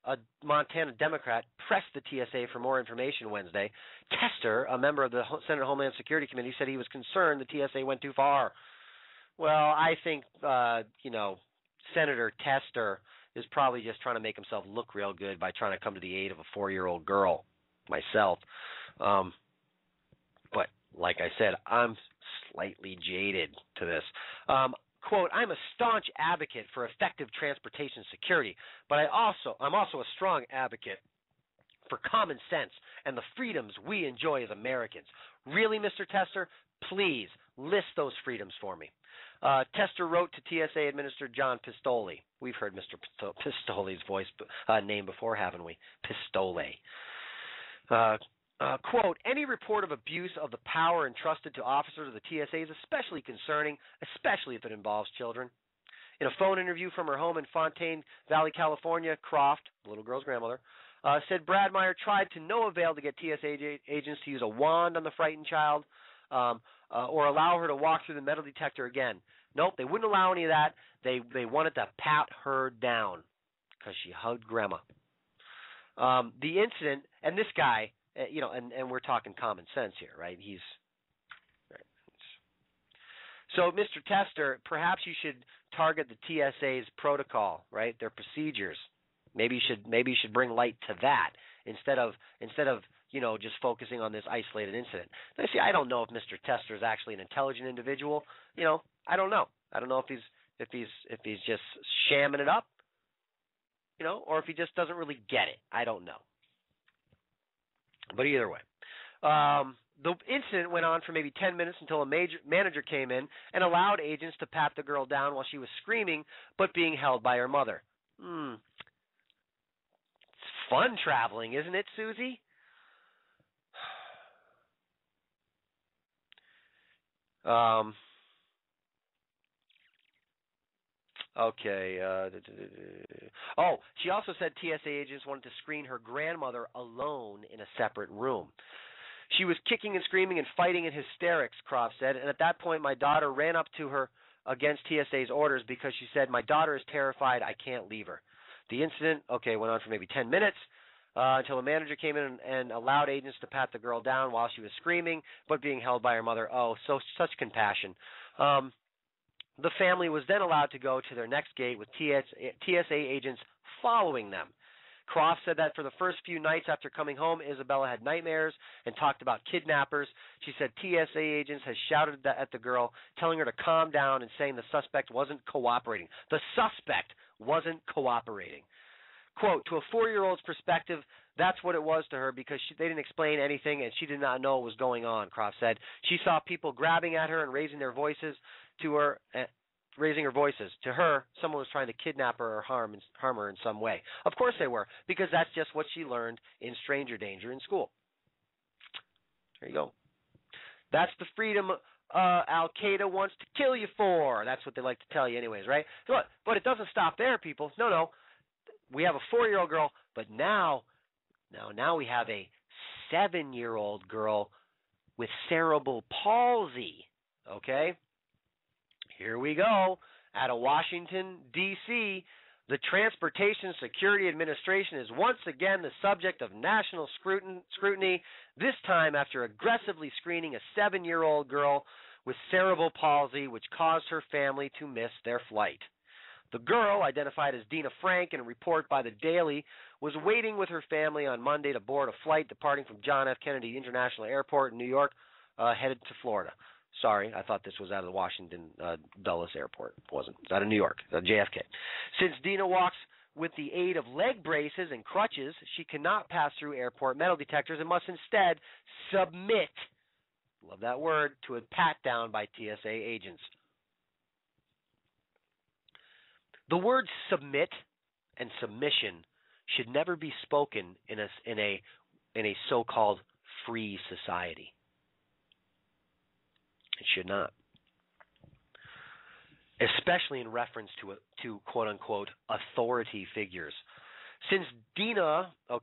a Montana Democrat, pressed the TSA for more information Wednesday. Tester, a member of the Senate Homeland Security Committee, said he was concerned the TSA went too far. Well, I think, Senator Tester is probably just trying to make himself look real good by trying to come to the aid of a 4-year-old girl, myself. But like I said, I'm slightly jaded to this. Quote, "I'm a staunch advocate for effective transportation security, but I'm also a strong advocate for common sense and the freedoms we enjoy as Americans. Really, Mr. Tester, please list those freedoms for me." Tester wrote to TSA Administrator John Pistole. We've heard Mr. Pistole's name before, haven't we? Pistole. Quote, "Any report of abuse of the power entrusted to officers of the TSA is especially concerning, especially if it involves children." In a phone interview from her home in Fontaine Valley, California, Croft, the little girl's grandmother, said Brad Meyer tried to no avail to get TSA agents to use a wand on the frightened child or allow her to walk through the metal detector again. Nope, they wouldn't allow any of that. They wanted to pat her down because she hugged grandma. The incident, and this guy, and we're talking common sense here, right? So, Mr. Tester, perhaps you should target the TSA's protocol, right? Their procedures. Maybe you should bring light to that instead of just focusing on this isolated incident. Now, see, I don't know if Mr. Tester is actually an intelligent individual. I don't know. I don't know if he's just shamming it up, or if he just doesn't really get it. I don't know. But either way, the incident went on for maybe 10 minutes until a manager came in and allowed agents to pat the girl down while she was screaming but being held by her mother. It's fun traveling, isn't it, Susie? Okay. She also said TSA agents wanted to screen her grandmother alone in a separate room. She was kicking and screaming and fighting in hysterics, Croft said, and at that point my daughter ran up to her against TSA's orders because she said, my daughter is terrified, I can't leave her. The incident, went on for maybe 10 minutes until a manager came in and allowed agents to pat the girl down while she was screaming but being held by her mother. Oh, such compassion. The family was then allowed to go to their next gate with TSA agents following them. Croft said that for the first few nights after coming home, Isabella had nightmares and talked about kidnappers. She said TSA agents had shouted at the girl, telling her to calm down and saying the suspect wasn't cooperating. The suspect wasn't cooperating. Quote, to a 4-year-old's perspective, that's what it was to her because they didn't explain anything and she did not know what was going on, Croft said. She saw people grabbing at her and raising their voices to her. To her, someone was trying to kidnap her or harm her in some way. Of course they were, because that's just what she learned in stranger danger in school. There you go. That's the freedom Al-Qaeda wants to kill you for. That's what they like to tell you anyways, right? But it doesn't stop there, people. No. We have a 4-year-old girl, but now we have a 7-year-old girl with cerebral palsy, okay? Here we go. Out of Washington, D.C., the Transportation Security Administration is once again the subject of national scrutiny, this time after aggressively screening a 7-year-old girl with cerebral palsy, which caused her family to miss their flight. The girl, identified as Dina Frank in a report by The Daily, was waiting with her family on Monday to board a flight departing from John F. Kennedy International Airport in New York, headed to Florida. Sorry, I thought this was out of the Washington Dulles Airport. It wasn't. It's out of New York, JFK. Since Dina walks with the aid of leg braces and crutches, she cannot pass through airport metal detectors and must instead submit, love that word, to a pat-down by TSA agents. The words submit and submission should never be spoken in a so-called free society. It should not, especially in reference to quote-unquote authority figures. Since Dina, so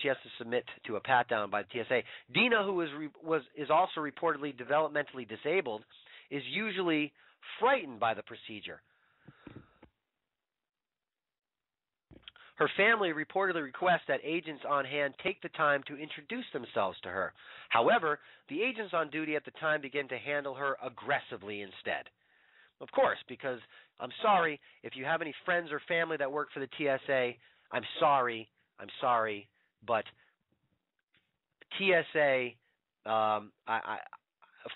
she has to submit to a pat-down by the TSA. Dina, who is also reportedly developmentally disabled, is usually frightened by the procedure. Her family reportedly requests that agents on hand take the time to introduce themselves to her. However, the agents on duty at the time begin to handle her aggressively instead. Of course, because I'm sorry, if you have any friends or family that work for the TSA, I'm sorry, but TSA,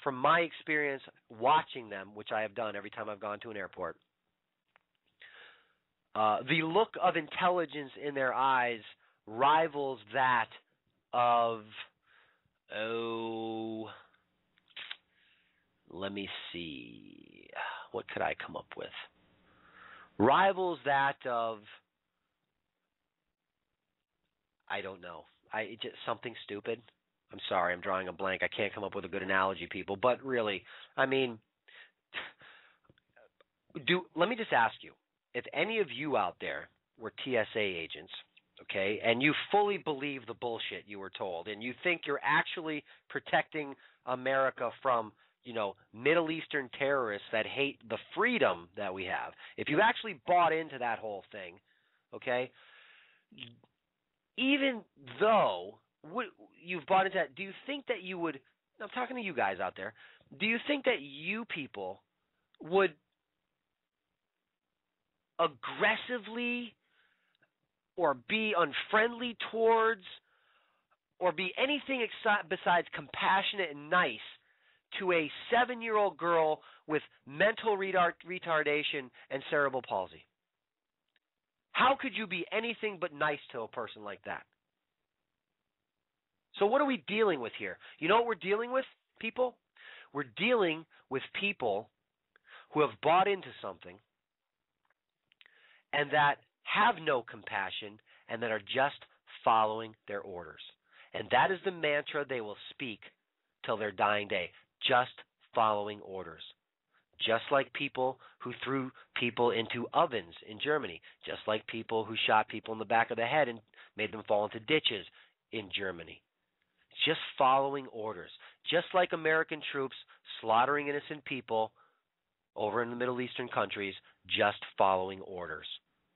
from my experience watching them, which I have done every time I've gone to an airport, the look of intelligence in their eyes rivals that of, let me see, what could I come up with? Rivals that of, I don't know, just something stupid. I'm sorry, I'm drawing a blank. I can't come up with a good analogy, people. But really, I mean, let me just ask you. If any of you out there were TSA agents, okay, and you fully believe the bullshit you were told, and you think you're actually protecting America from, Middle Eastern terrorists that hate the freedom that we have, if you actually bought into that whole thing, okay, even though you've bought into that, do you think that you would, I'm talking to you guys out there, do you think that you people would aggressively or be unfriendly towards or be anything besides compassionate and nice to a 7-year-old girl with mental retardation and cerebral palsy? How could you be anything but nice to a person like that? So what are we dealing with here? You know what we're dealing with, people? We're dealing with people who have bought into something and that have no compassion and that are just following their orders. And that is the mantra they will speak till their dying day, just following orders. Just like people who threw people into ovens in Germany, just like people who shot people in the back of the head and made them fall into ditches in Germany. Just following orders. Just like American troops slaughtering innocent people over in the Middle Eastern countries, just following orders.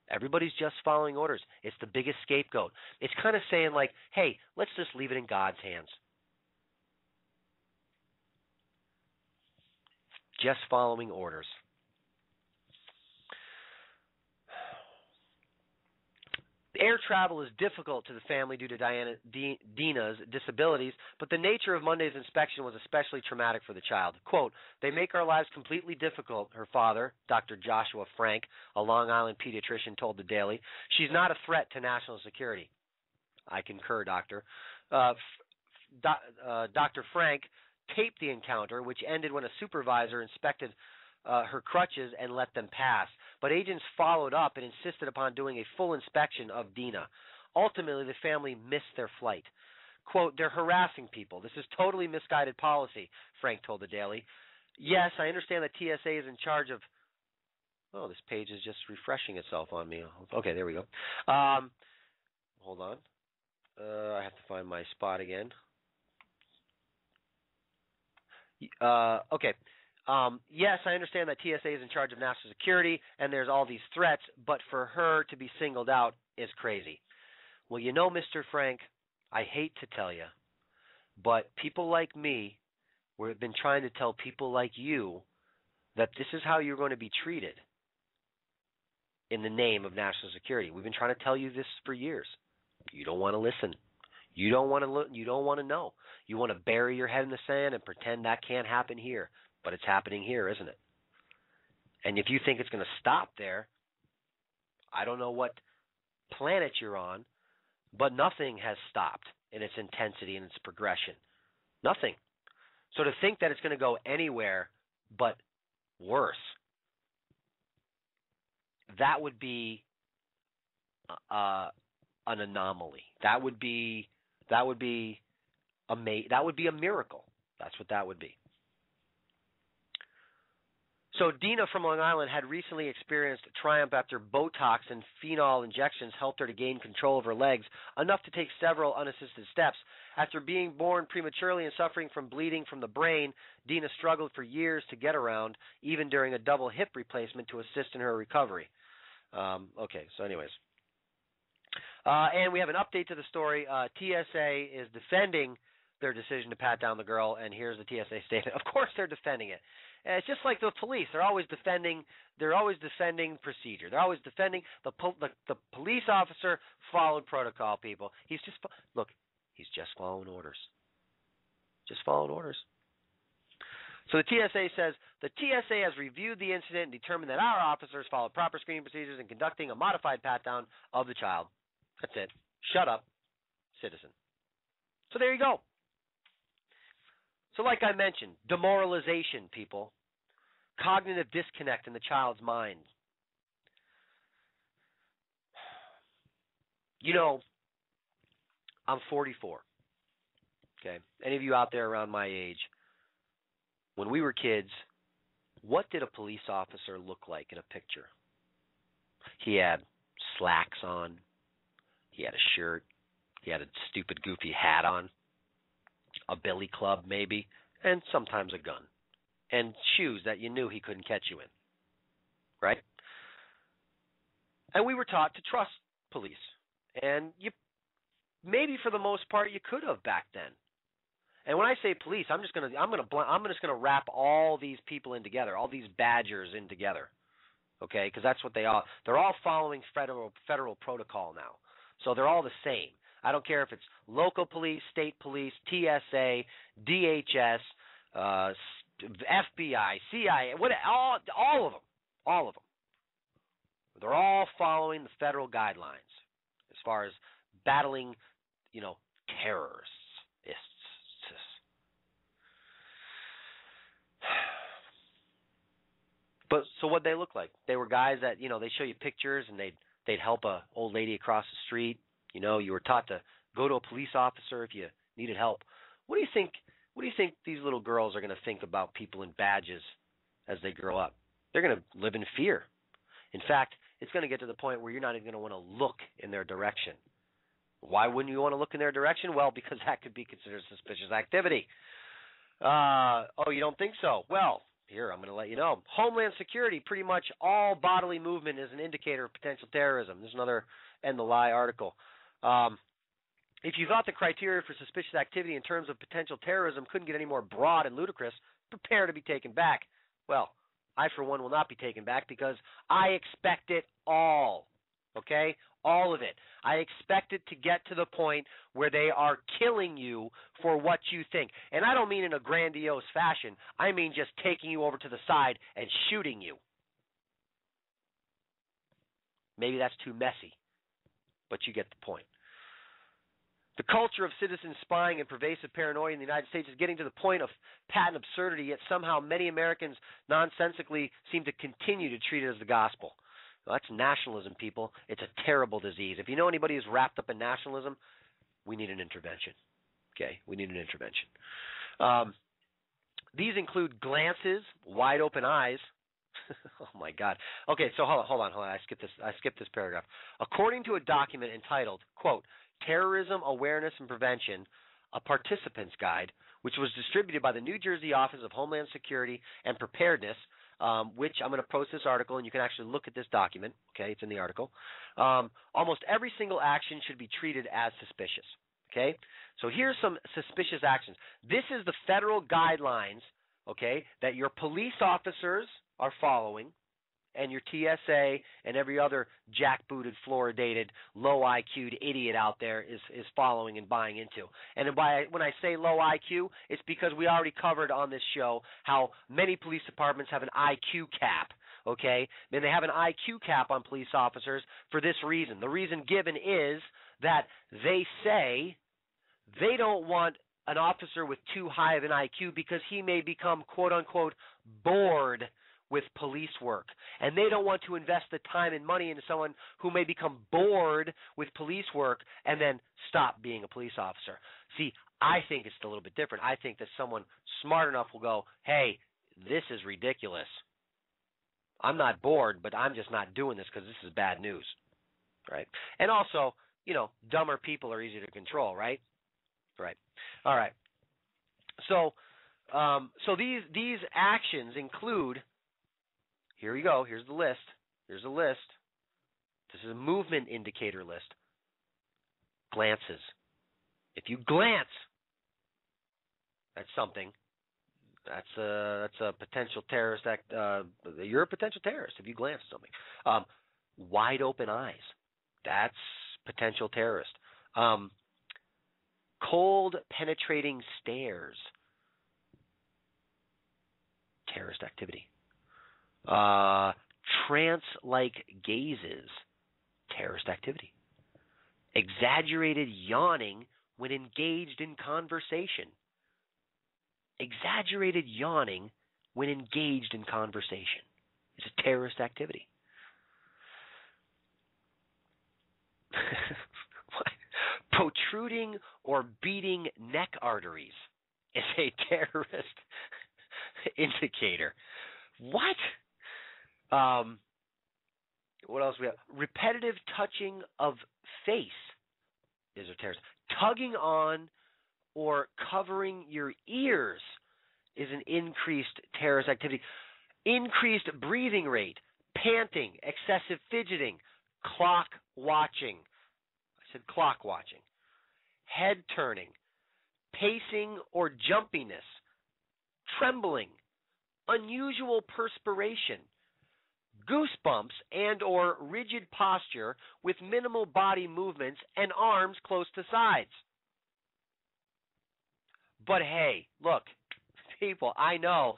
Everybody's just following orders. It's the biggest scapegoat. It's kind of saying like, hey, let's just leave it in God's hands. Just following orders. Air travel is difficult to the family due to Dina's disabilities, but the nature of Monday's inspection was especially traumatic for the child. Quote, they make our lives completely difficult, her father, Dr. Joshua Frank, a Long Island pediatrician, told the Daily. She's not a threat to national security. I concur, Doctor. Dr. Frank taped the encounter, which ended when a supervisor inspected her crutches and let them pass. But agents followed up and insisted upon doing a full inspection of Dina. Ultimately, the family missed their flight. Quote, they're harassing people. This is totally misguided policy, Frank told the Daily. Yes, I understand that TSA is in charge of... Oh, this page is just refreshing itself on me. Okay, there we go. Hold on. I have to find my spot again. Okay. Yes, I understand that TSA is in charge of national security and there's all these threats, but for her to be singled out is crazy. Well, you know, Mr. Frank, I hate to tell you, but people like me, we've been trying to tell people like you that this is how you're going to be treated in the name of national security. We've been trying to tell you this for years. You don't want to listen. You don't want to look. You don't want to know. You want to bury your head in the sand and pretend that can't happen here. But it's happening here, isn't it? And if you think it's going to stop there, I don't know what planet you're on, but nothing has stopped in its intensity and its progression. Nothing. So to think that it's going to go anywhere but worse, that would be an anomaly. That would be a miracle. That's what that would be. So Dina from Long Island had recently experienced triumph after Botox and phenol injections helped her to gain control of her legs, enough to take several unassisted steps. After being born prematurely and suffering from bleeding from the brain, Dina struggled for years to get around, even during a double hip replacement to assist in her recovery. Okay, so anyways. And we have an update to the story. TSA is defending their decision to pat down the girl, and here's the TSA statement. Of course they're defending it. It's just like the police. They're always defending procedure. They're always defending the police officer followed protocol, people. He's just following orders. Just following orders. So the TSA says, the TSA has reviewed the incident and determined that our officers followed proper screening procedures in conducting a modified pat-down of the child. That's it. Shut up, citizen. So there you go. So like I mentioned, demoralization, people. Cognitive disconnect in the child's mind. You know, I'm 44. Okay? Any of you out there around my age, when we were kids, what did a police officer look like in a picture? He had slacks on. He had a shirt. He had a stupid, goofy hat on. A billy club, maybe, and sometimes a gun. And shoes that you knew he couldn't catch you in. Right? And we were taught to trust police. And you maybe for the most part you could have back then. And when I say police, I'm just gonna wrap all these people in together, all these badgers in together, okay? Because that's what they are. They're all following federal protocol now, so they're all the same. I don't care if it's local police, state police, TSA, DHS, FBI, CIA, all of them. They're all following the federal guidelines as far as battling, terrorists. But so what they look like? They were guys that they show you pictures and they'd help a old lady across the street. You were taught to go to a police officer if you needed help. What do you think? What do you think these little girls are going to think about people in badges as they grow up? They're going to live in fear. In fact, it's going to get to the point where you're not even going to want to look in their direction. Why wouldn't you want to look in their direction? Well, because that could be considered suspicious activity. Oh, you don't think so? Well, here, I'm going to let you know. Homeland Security, pretty much all bodily movement is an indicator of potential terrorism. There's another End the Lie article. If you thought the criteria for suspicious activity in terms of potential terrorism couldn't get any more broad and ludicrous, prepare to be taken back. Well, I, for one, will not be taken back because I expect it all, okay? All of it. I expect it to get to the point where they are killing you for what you think. And I don't mean in a grandiose fashion. I mean just taking you over to the side and shooting you. Maybe that's too messy, but you get the point. The culture of citizen spying and pervasive paranoia in the United States is getting to the point of patent absurdity, yet somehow many Americans nonsensically seem to continue to treat it as the gospel. Well, that's nationalism, people. It's a terrible disease. If you know anybody who's wrapped up in nationalism, we need an intervention. Okay, we need an intervention. These include glances, wide open eyes. Oh my God. Okay, so hold on. I skipped this paragraph. According to a document entitled, quote, Terrorism Awareness and Prevention, a Participant's Guide, which was distributed by the New Jersey Office of Homeland Security and Preparedness, which I'm going to post this article, and you can actually look at this document. Okay, it's in the article. Almost every single action should be treated as suspicious. Okay, so here's some suspicious actions. This is the federal guidelines, okay, that your police officers are following, and your TSA and every other jackbooted, fluoridated, low IQ'd idiot out there is following and buying into. And when I say low IQ, it's because we already covered on this show how many police departments have an IQ cap, okay? And they have an IQ cap on police officers for this reason. The reason given is that they say they don't want an officer with too high of an IQ because he may become, quote-unquote, bored with police work. And they don't want to invest the time and money into someone who may become bored with police work and then stop being a police officer. See, I think it's a little bit different. I think that someone smart enough will go, hey, this is ridiculous. I'm not bored, but I'm just not doing this because this is bad news, right? And also, dumber people are easier to control, right? Right. All right. So these actions include, here we go. Here's the list. Here's a list. This is a movement indicator list. Glances. If you glance at something, that's a potential terrorist act. You're a potential terrorist if you glance at something. Wide open eyes. That's potential terrorist. Cold penetrating stares. Terrorist activity. Trance-like gazes, terrorist activity. Exaggerated yawning when engaged in conversation. Exaggerated yawning when engaged in conversation is a terrorist activity. Protruding or beating neck arteries is a terrorist indicator. What? What else we have? Repetitive touching of face is a terrorist. Tugging on or covering your ears is an increased terrorist activity. Increased breathing rate, panting, excessive fidgeting, clock watching. I said clock watching. Head turning, pacing or jumpiness, trembling, unusual perspiration, goosebumps and or rigid posture with minimal body movements and arms close to sides. But hey, look, people, I know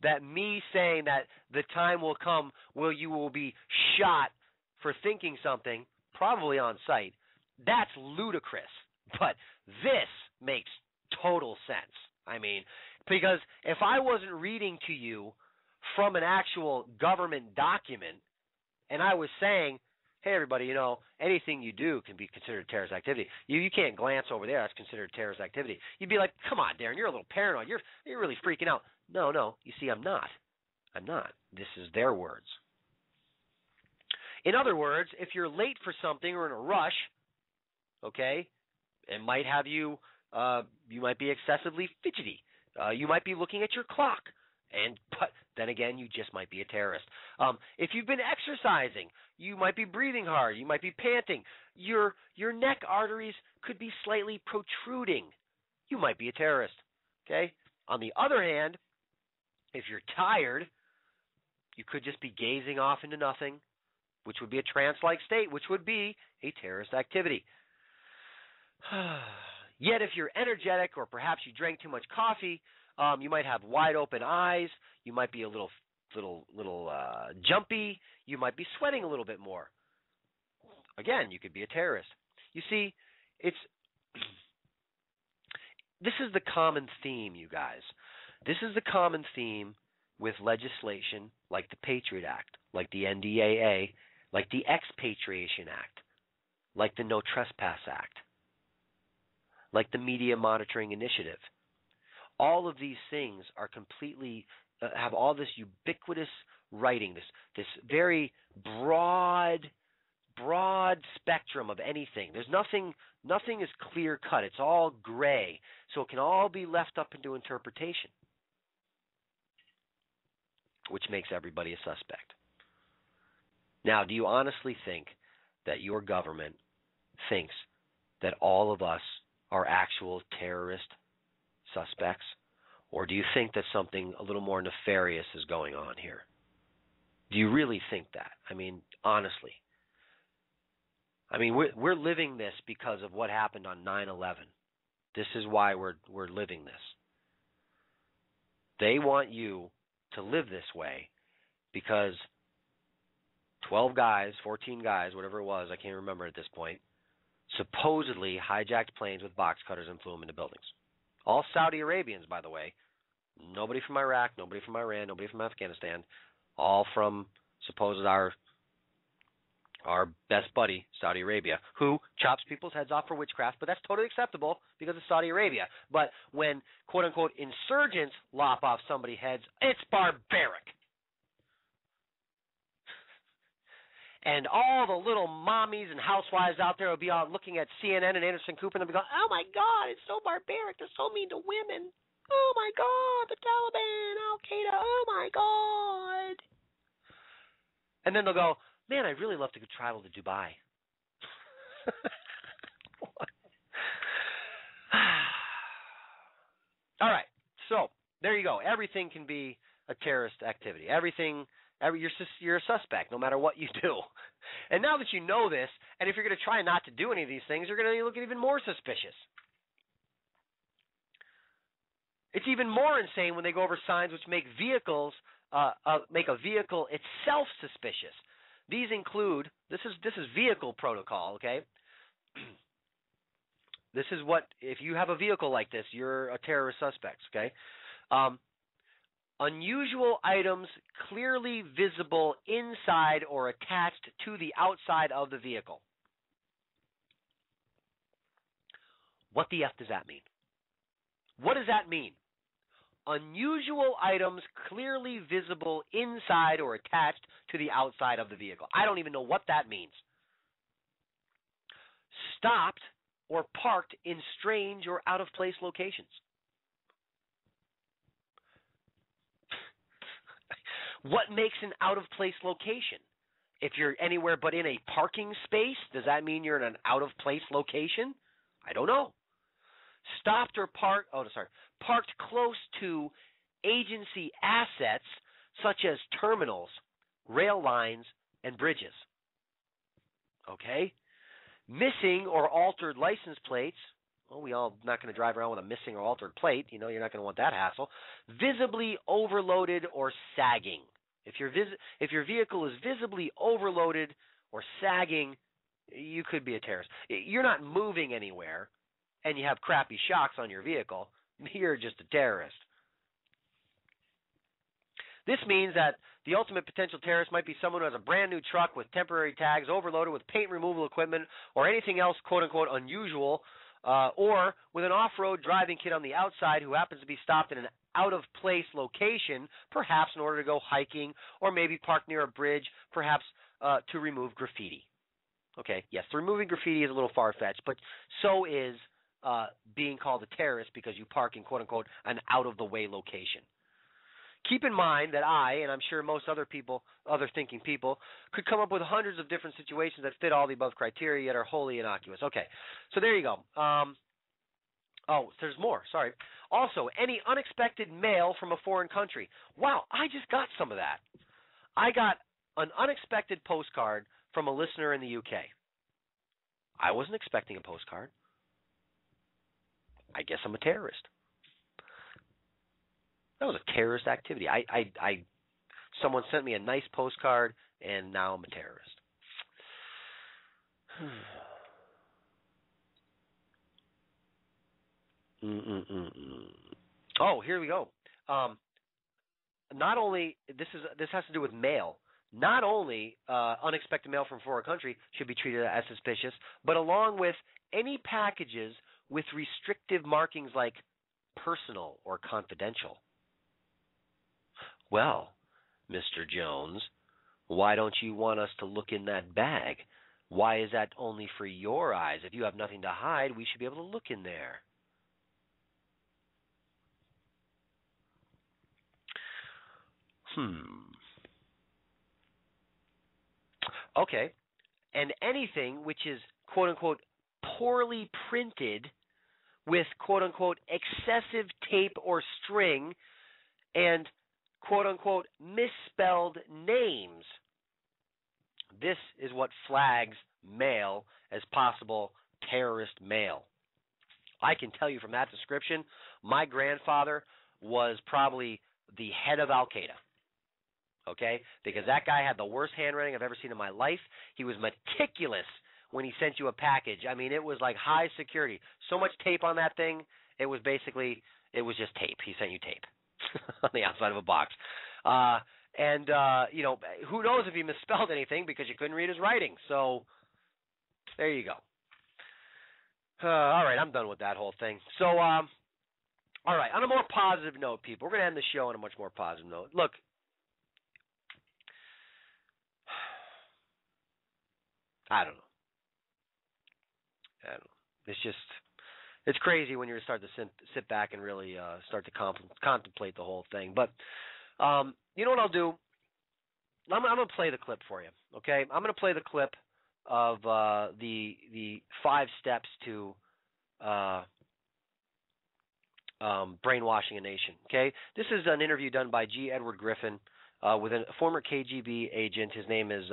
that me saying that the time will come where you will be shot for thinking something, probably on sight, that's ludicrous. But this makes total sense. I mean, because if I wasn't reading to you from an actual government document and I was saying, hey, everybody, anything you do can be considered terrorist activity. You can't glance over there. That's considered terrorist activity. You'd be like, come on, Darren, you're a little paranoid. You're really freaking out. No. You see, I'm not. This is their words. In other words, if you're late for something or in a rush, okay, it might have you, you might be excessively fidgety. You might be looking at your clock. But then again, you just might be a terrorist. If you've been exercising, you might be breathing hard. You might be panting. Your neck arteries could be slightly protruding. You might be a terrorist. Okay. On the other hand, if you're tired, you could just be gazing off into nothing, which would be a trance-like state, which would be a terrorist activity. Yet, if you're energetic, or perhaps you drank too much coffee, you might have wide open eyes. You might be a little jumpy. You might be sweating a little bit more. Again, you could be a terrorist. You see, this is the common theme, you guys. This is the common theme with legislation like the Patriot Act, like the NDAA, like the Expatriation Act, like the No Trespass Act, like the Media Monitoring Initiative. All of these things are completely have all this ubiquitous writing, this very broad spectrum of anything. There's nothing is clear cut. It's all gray, so it can all be left up into interpretation, which makes everybody a suspect. Now, do you honestly think that your government thinks that all of us are actual terrorist suspects? Or do you think that something a little more nefarious is going on here? Do you really think that? I mean, honestly. I mean, we're living this because of what happened on 9/11. This is why we're living this. They want you to live this way because 12 guys, 14 guys, whatever it was, I can't remember at this point, supposedly hijacked planes with box cutters and flew them into buildings. All Saudi Arabians, by the way. Nobody from Iraq, nobody from Iran, nobody from Afghanistan. All from supposed our best buddy, Saudi Arabia, who chops people's heads off for witchcraft, but that's totally acceptable because it's Saudi Arabia. But when, quote-unquote, insurgents lop off somebody's heads, it's barbaric. And all the little mommies and housewives out there will be out looking at CNN and Anderson Cooper and they'll be going, oh, my God, it's so barbaric. They're so mean to women. Oh, my God, the Taliban, Al-Qaeda, oh, my God. And then they'll go, man, I'd really love to go travel to Dubai. All right, so there you go. Everything can be a terrorist activity. You're a suspect no matter what you do. And now that you know this, and if you're going to try not to do any of these things, you're going to look even more suspicious. It's even more insane when they go over signs which make make a vehicle itself suspicious. These include, this is vehicle protocol, okay? This is what, if you have a vehicle like this, you're a terrorist suspect, okay? Unusual items clearly visible inside or attached to the outside of the vehicle. What the F does that mean? What does that mean? Unusual items clearly visible inside or attached to the outside of the vehicle. I don't even know what that means. Stopped or parked in strange or out-of-place locations. What makes an out-of-place location? If you're anywhere but in a parking space, does that mean you're in an out-of-place location? I don't know. parked close to agency assets such as terminals, rail lines, and bridges. Okay? Missing or altered license plates. Well, we all not going to drive around with a missing or altered plate. You know, you're not going to want that hassle. Visibly overloaded or sagging. If your vehicle is visibly overloaded or sagging, you could be a terrorist. You're not moving anywhere, and you have crappy shocks on your vehicle. You're just a terrorist. This means that the ultimate potential terrorist might be someone who has a brand new truck with temporary tags, overloaded with paint removal equipment, or anything else quote-unquote unusual, or with an off-road driving kit on the outside who happens to be stopped in an out-of-place location, perhaps in order to go hiking, or maybe park near a bridge, perhaps to remove graffiti. Okay, yes, removing graffiti is a little far-fetched, but so is being called a terrorist because you park in quote-unquote an out-of-the-way location. Keep in mind that I, and I'm sure most other thinking people, could come up with hundreds of different situations that fit all the above criteria yet are wholly innocuous. Okay, so there you go. Oh, there's more. Sorry. Also, any unexpected mail from a foreign country. Wow, I just got some of that. I got an unexpected postcard from a listener in the UK. I wasn't expecting a postcard. I guess I'm a terrorist. That was a terrorist activity. Someone sent me a nice postcard, and now I'm a terrorist. Oh, here we go. Not only this has to do with mail. Not only unexpected mail from a foreign country should be treated as suspicious, but along with any packages with restrictive markings like personal or confidential. Well, Mr. Jones, why don't you want us to look in that bag? Why is that only for your eyes? If you have nothing to hide, we should be able to look in there. Okay. And anything which is, quote-unquote, poorly printed with, quote-unquote, excessive tape or string and, quote-unquote, misspelled names. This is what flags mail as possible terrorist mail. I can tell you from that description, my grandfather was probably the head of Al-Qaeda. Okay? Because that guy had the worst handwriting I've ever seen in my life. He was meticulous when he sent you a package. I mean, it was like high security. So much tape on that thing, it was just tape. He sent you tape on the outside of a box. You know, who knows if he misspelled anything because you couldn't read his writing. So there you go. All right, I'm done with that whole thing. So, all right, on a more positive note, people, we're going to end the show on a much more positive note. Look, I don't know. It's crazy when you start to sit back and really start to contemplate the whole thing. But you know what I'll do? I'm going to play the clip for you, okay? I'm going to play the clip of the 5 steps to brainwashing a nation, okay? This is an interview done by G. Edward Griffin with a former KGB agent. His name is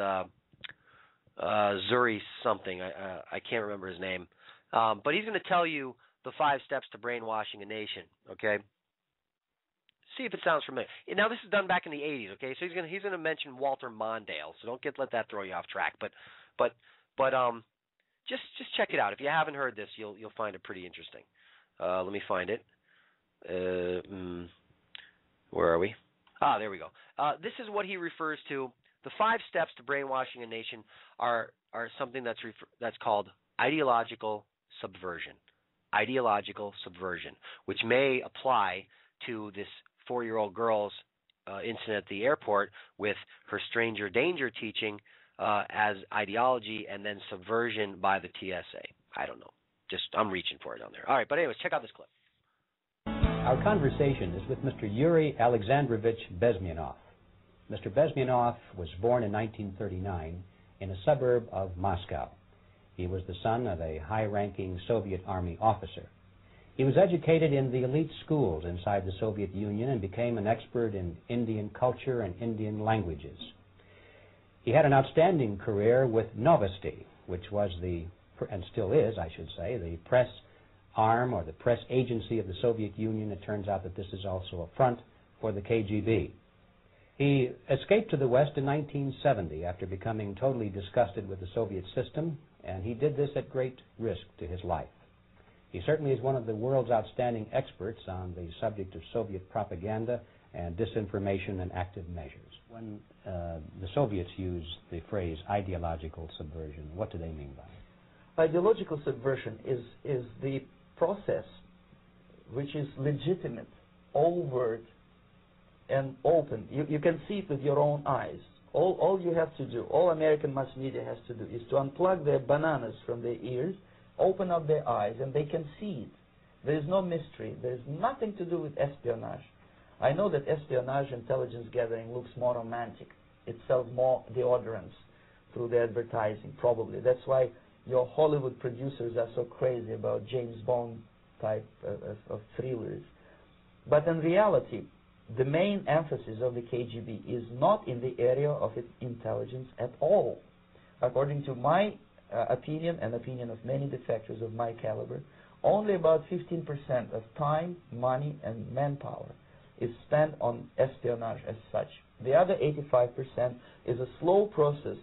Zuri something. I can't remember his name. But he's going to tell you the 5 steps to brainwashing a nation, okay? See if it sounds familiar. Now, this is done back in the 80s, okay? So he's going to mention Walter Mondale, so don't let that throw you off track. But just check it out. If you haven't heard this, you'll find it pretty interesting. Let me find it. Where are we? Ah, there we go. This is what he refers to. The 5 steps to brainwashing a nation are something that's called ideological subversion. Ideological subversion, which may apply to this 4-year-old girl's incident at the airport with her stranger danger teaching as ideology and then subversion by the TSA. I don't know. I'm reaching for it down there. All right, but anyways, check out this clip. Our conversation is with Mr. Yuri Alexandrovich Bezmenov. Mr. Bezmenov was born in 1939 in a suburb of Moscow. He was the son of a high-ranking Soviet Army officer. He was educated in the elite schools inside the Soviet Union and became an expert in Indian culture and Indian languages. He had an outstanding career with Novosti, which was and still is, I should say, the press arm or the press agency of the Soviet Union. It turns out that this is also a front for the KGB. He escaped to the West in 1970 after becoming totally disgusted with the Soviet system, and he did this at great risk to his life. He certainly is one of the world's outstanding experts on the subject of Soviet propaganda and disinformation and active measures. When the Soviets use the phrase ideological subversion, what do they mean by it? Ideological subversion is the process which is legitimate, overt, and open. You can see it with your own eyes. All you have to do, all American mass media has to do, is to unplug their bananas from their ears, open up their eyes, and they can see it. There is no mystery. There is nothing to do with espionage. I know that espionage intelligence gathering looks more romantic. It sells more deodorants through the advertising, probably. That's why your Hollywood producers are so crazy about James Bond type of thrillers. But in reality, the main emphasis of the KGB is not in the area of its intelligence at all. According to my opinion and opinion of many defectors of my caliber, only about 15% of time, money, and manpower is spent on espionage as such. The other 85% is a slow process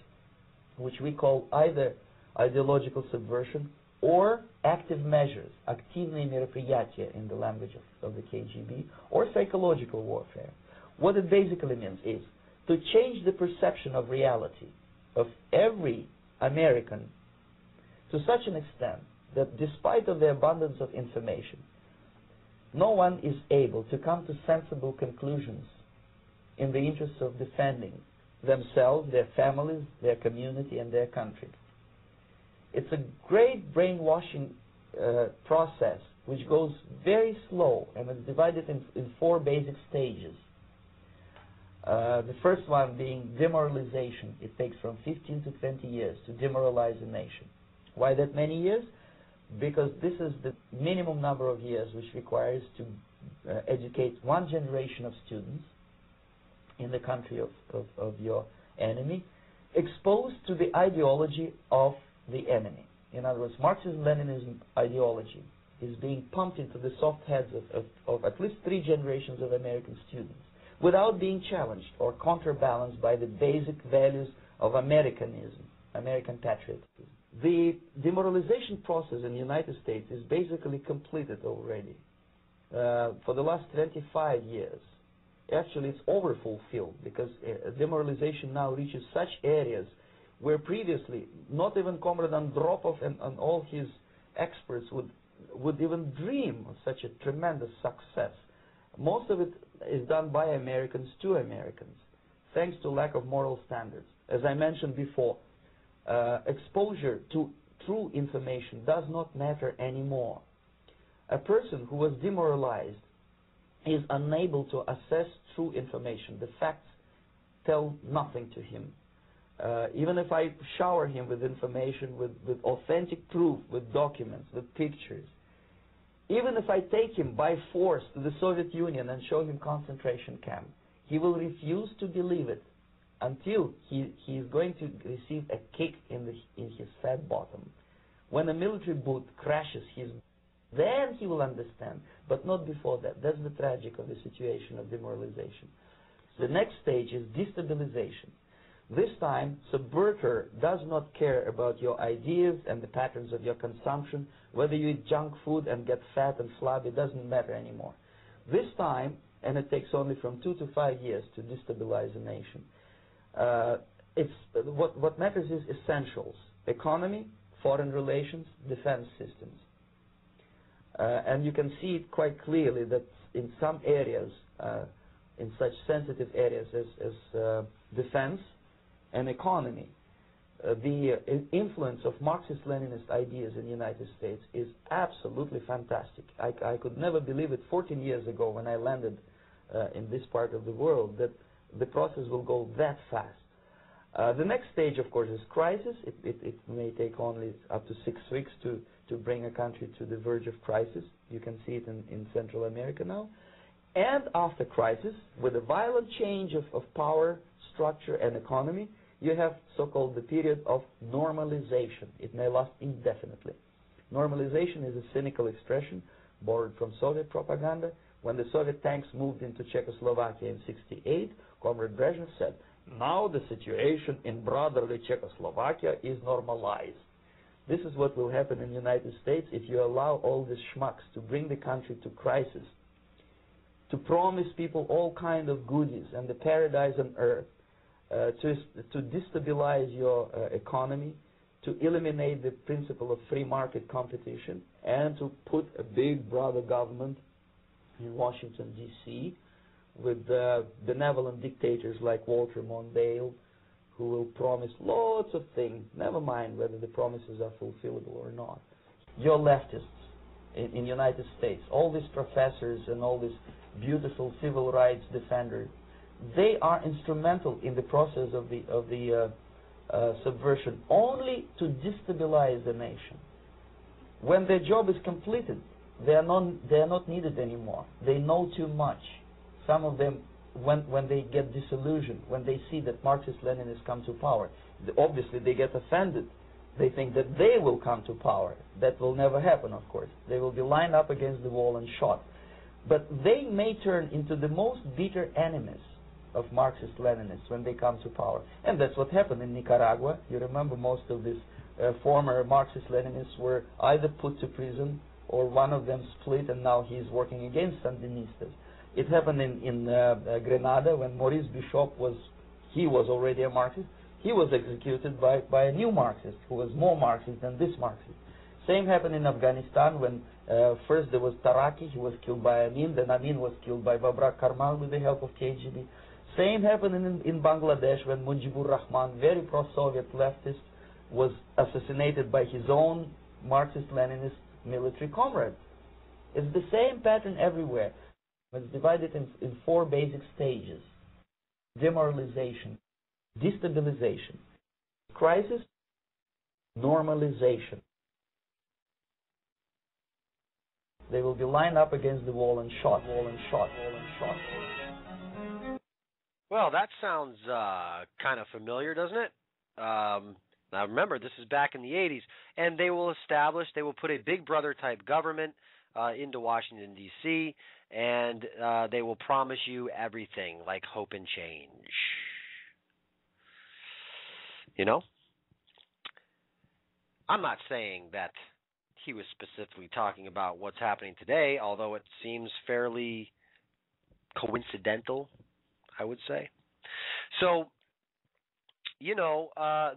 which we call either ideological subversion or active measures, активные мероприятия in the language of the KGB, or psychological warfare. What it basically means is to change the perception of reality of every American to such an extent that despite of the abundance of information, no one is able to come to sensible conclusions in the interests of defending themselves, their families, their community, and their country. It's a great brainwashing process which goes very slow, and it's divided in 4 basic stages. The first one being demoralization. It takes from 15 to 20 years to demoralize a nation. Why that many years? Because this is the minimum number of years which requires to educate one generation of students in the country of your enemy, exposed to the ideology of the enemy. In other words, Marxism-Leninism ideology is being pumped into the soft heads of at least 3 generations of American students without being challenged or counterbalanced by the basic values of Americanism, American patriotism. The demoralization process in the United States is basically completed already. For the last 25 years, actually it's overfulfilled, because demoralization now reaches such areas where previously not even Comrade Andropov and all his experts would even dream of such a tremendous success. Most of it is done by Americans to Americans, thanks to lack of moral standards. As I mentioned before, exposure to true information does not matter anymore. A person who was demoralized is unable to assess true information. The facts tell nothing to him. Even if I shower him with information, with authentic proof, with documents, with pictures, even if I take him by force to the Soviet Union and show him concentration camp, he will refuse to believe it until he is going to receive a kick in his fat bottom. When a military boot crashes then he will understand, but not before that. That's the tragic of the situation of demoralization. The next stage is destabilization. This time, subverter does not care about your ideas and the patterns of your consumption. Whether you eat junk food and get fat and flabby, doesn't matter anymore. This time, and it takes only from 2 to 5 years to destabilize a nation, what matters is essentials: economy, foreign relations, defense systems. And you can see it quite clearly that in some areas, in such sensitive areas as defense and economy, the influence of Marxist-Leninist ideas in the United States is absolutely fantastic. I could never believe it 14 years ago when I landed in this part of the world that the process will go that fast. The next stage, of course, is crisis. It may take only up to 6 weeks to to bring a country to the verge of crisis. You can see it in Central America now. And after crisis, with a violent change of power, structure, and economy, you have so-called the period of normalization. It may last indefinitely. Normalization is a cynical expression borrowed from Soviet propaganda. When the Soviet tanks moved into Czechoslovakia in '68, Comrade Brezhnev said, now the situation in brotherly Czechoslovakia is normalized. This is what will happen in the United States if you allow all these schmucks to bring the country to crisis, to promise people all kind of goodies and the paradise on earth, to destabilize your economy, to eliminate the principle of free market competition, and to put a big brother government in Washington, D.C., with benevolent dictators like Walter Mondale, who will promise lots of things, never mind whether the promises are fulfillable or not. Your leftists in the United States, all these professors and all these beautiful civil rights defenders, they are instrumental in the process of the subversion only to destabilize the nation. When their job is completed, they are not needed anymore. They know too much. Some of them, when they get disillusioned, when they see that Marxist-Leninists come to power, obviously they get offended. They think that they will come to power. That will never happen, of course. They will be lined up against the wall and shot. But they may turn into the most bitter enemies of Marxist-Leninists when they come to power. And that's what happened in Nicaragua. You remember most of these former Marxist-Leninists were either put to prison or one of them split, and now he's working against Sandinistas. It happened in Grenada when Maurice Bishop was already a Marxist. He was executed by a new Marxist who was more Marxist than this Marxist. Same happened in Afghanistan when first there was Taraki, he was killed by Amin, then Amin was killed by Babrak Karmal with the help of KGB. Same happened in Bangladesh when Mujibur Rahman, very pro-Soviet leftist, was assassinated by his own Marxist-Leninist military comrades. It's the same pattern everywhere. It's divided in four basic stages: demoralization, destabilization, crisis, normalization. They will be lined up against the wall and shot. Well, that sounds kind of familiar, doesn't it? Now remember, this is back in the 80s, and they will put a big brother type government into Washington, D.C., and they will promise you everything like hope and change. You know? I'm not saying that he was specifically talking about what's happening today, although it seems fairly coincidental, I would say. So, you know,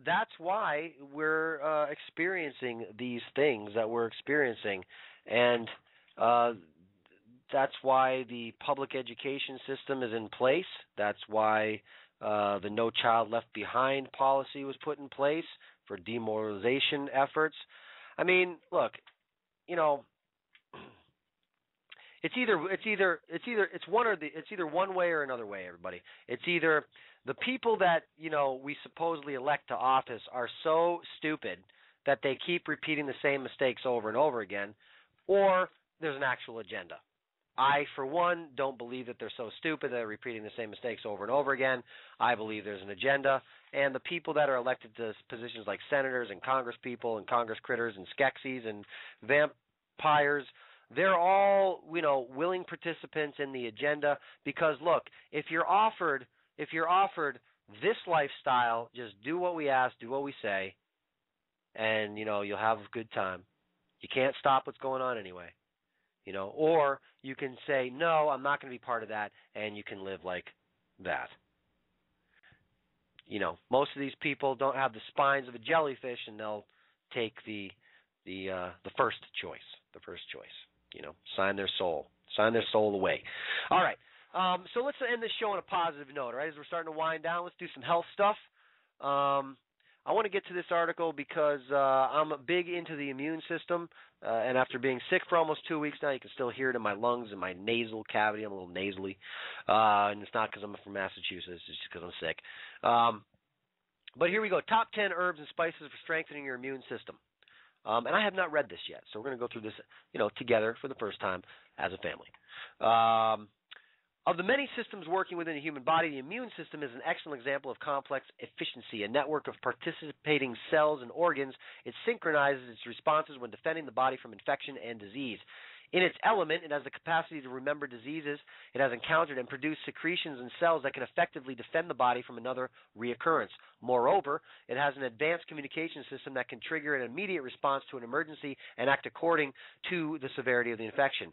that's why we're experiencing these things that we're experiencing, and that's why the public education system is in place. That's why the No Child Left Behind policy was put in place for demoralization efforts. I mean, look, you know, it's either one way or another way, everybody. It's either the people that, you know, we supposedly elect to office are so stupid that they keep repeating the same mistakes over and over again, or there's an actual agenda. I, for one, don't believe that they're so stupid that they're repeating the same mistakes over and over again. I believe there's an agenda. And the people that are elected to positions like senators and congresspeople and congress critters and Skeksis and vampires, they're all, you know, willing participants in the agenda because, look, if you're offered this lifestyle, just do what we ask, do what we say, and, you know, you'll have a good time. You can't stop what's going on anyway. You know, or you can say, no, I'm not going to be part of that, and you can live like that. You know, most of these people don't have the spines of a jellyfish, and they'll take the first choice. You know, sign their soul away. All right. So let's end this show on a positive note. All right, as we're starting to wind down, let's do some health stuff. I want to get to this article because I'm big into the immune system, and after being sick for almost 2 weeks now, you can still hear it in my lungs and my nasal cavity. I'm a little nasally, and it's not because I'm from Massachusetts. It's just because I'm sick. But here we go. Top 10 herbs and spices for strengthening your immune system. And I have not read this yet, so we're going to go through this, together for the first time as a family. Of the many systems working within the human body, the immune system is an excellent example of complex efficiency, a network of participating cells and organs. It synchronizes its responses when defending the body from infection and disease. In its element, it has the capacity to remember diseases it has encountered and produce secretions and cells that can effectively defend the body from another reoccurrence. Moreover, it has an advanced communication system that can trigger an immediate response to an emergency and act according to the severity of the infection.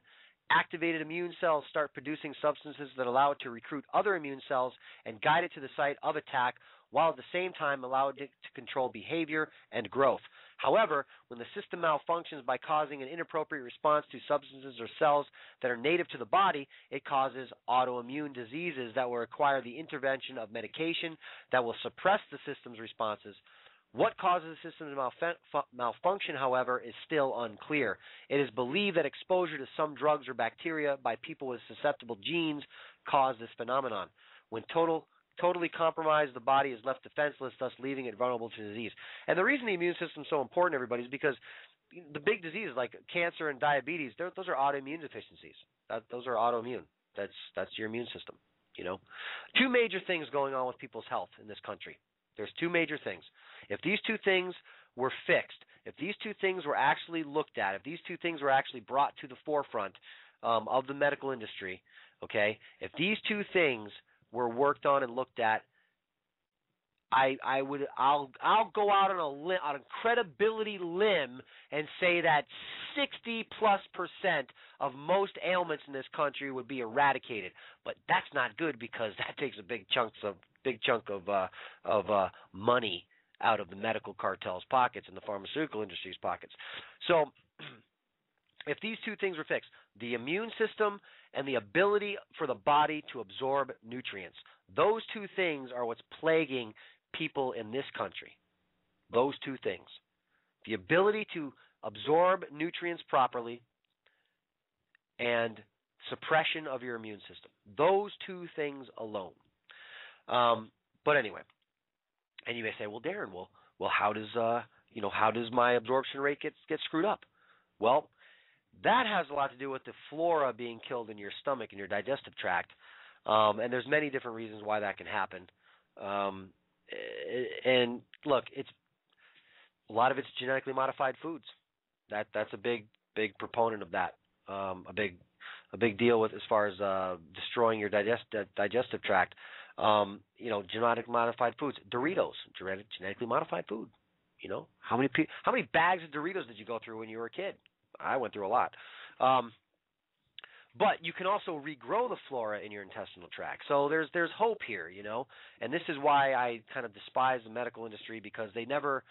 Activated immune cells start producing substances that allow it to recruit other immune cells and guide it to the site of attack, while at the same time allow it to control behavior and growth. However, when the system malfunctions by causing an inappropriate response to substances or cells that are native to the body, it causes autoimmune diseases that will require the intervention of medication that will suppress the system's responses. What causes the system to malfunction, however, is still unclear. It is believed that exposure to some drugs or bacteria by people with susceptible genes cause this phenomenon. When totally compromised, the body is left defenseless, thus leaving it vulnerable to disease. And the reason the immune system is so important, everybody, is because the big diseases like cancer and diabetes, those are autoimmune deficiencies. Those are autoimmune. That's your immune system. Two major things going on with people's health in this country. There's two major things. If these two things were fixed, if these two things were actually looked at, if these two things were actually brought to the forefront of the medical industry, okay, if these two things were worked on and looked at, I'll go out on a credibility limb and say that 60+% of most ailments in this country would be eradicated. But that's not good, because that takes a big chunk of money out of the medical cartel's pockets and the pharmaceutical industry's pockets. So if these two things were fixed, the immune system and the ability for the body to absorb nutrients, those two things are what's plaguing people in this country. Those two things. The ability to absorb nutrients properly and suppression of your immune system. Those two things alone. But anyway, and you may say, well, Darren, well, how does my absorption rate get screwed up? Well, that has a lot to do with the flora being killed in your stomach and your digestive tract, and there's many different reasons why that can happen. And look, a lot of it's genetically modified foods. That's a big proponent of that. A big deal with as far as destroying your digestive tract. Genetically modified foods. Doritos, genetically modified food. How many bags of Doritos did you go through when you were a kid? I went through a lot. But you can also regrow the flora in your intestinal tract. So there's hope here, And this is why I kind of despise the medical industry, because they never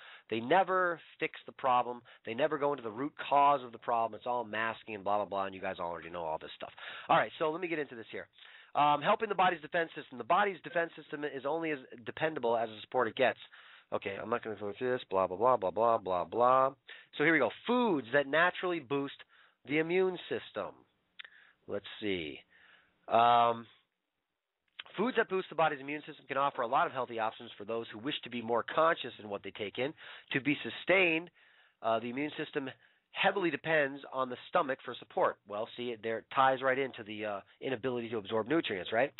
fix the problem. They never go into the root cause of the problem. It's all masking and blah, blah, blah, and you guys already know all this stuff. All right, so let me get into this here. Helping the body's defense system. The body's defense system is only as dependable as the support it gets. Okay, I'm not going to go through this, blah, blah, blah, blah, blah, blah, blah. So here we go. Foods that naturally boost the immune system. Let's see. Foods that boost the body's immune system can offer a lot of healthy options for those who wish to be more conscious in what they take in. To be sustained, the immune system heavily depends on the stomach for support. Well, see, it ties right into the inability to absorb nutrients, right?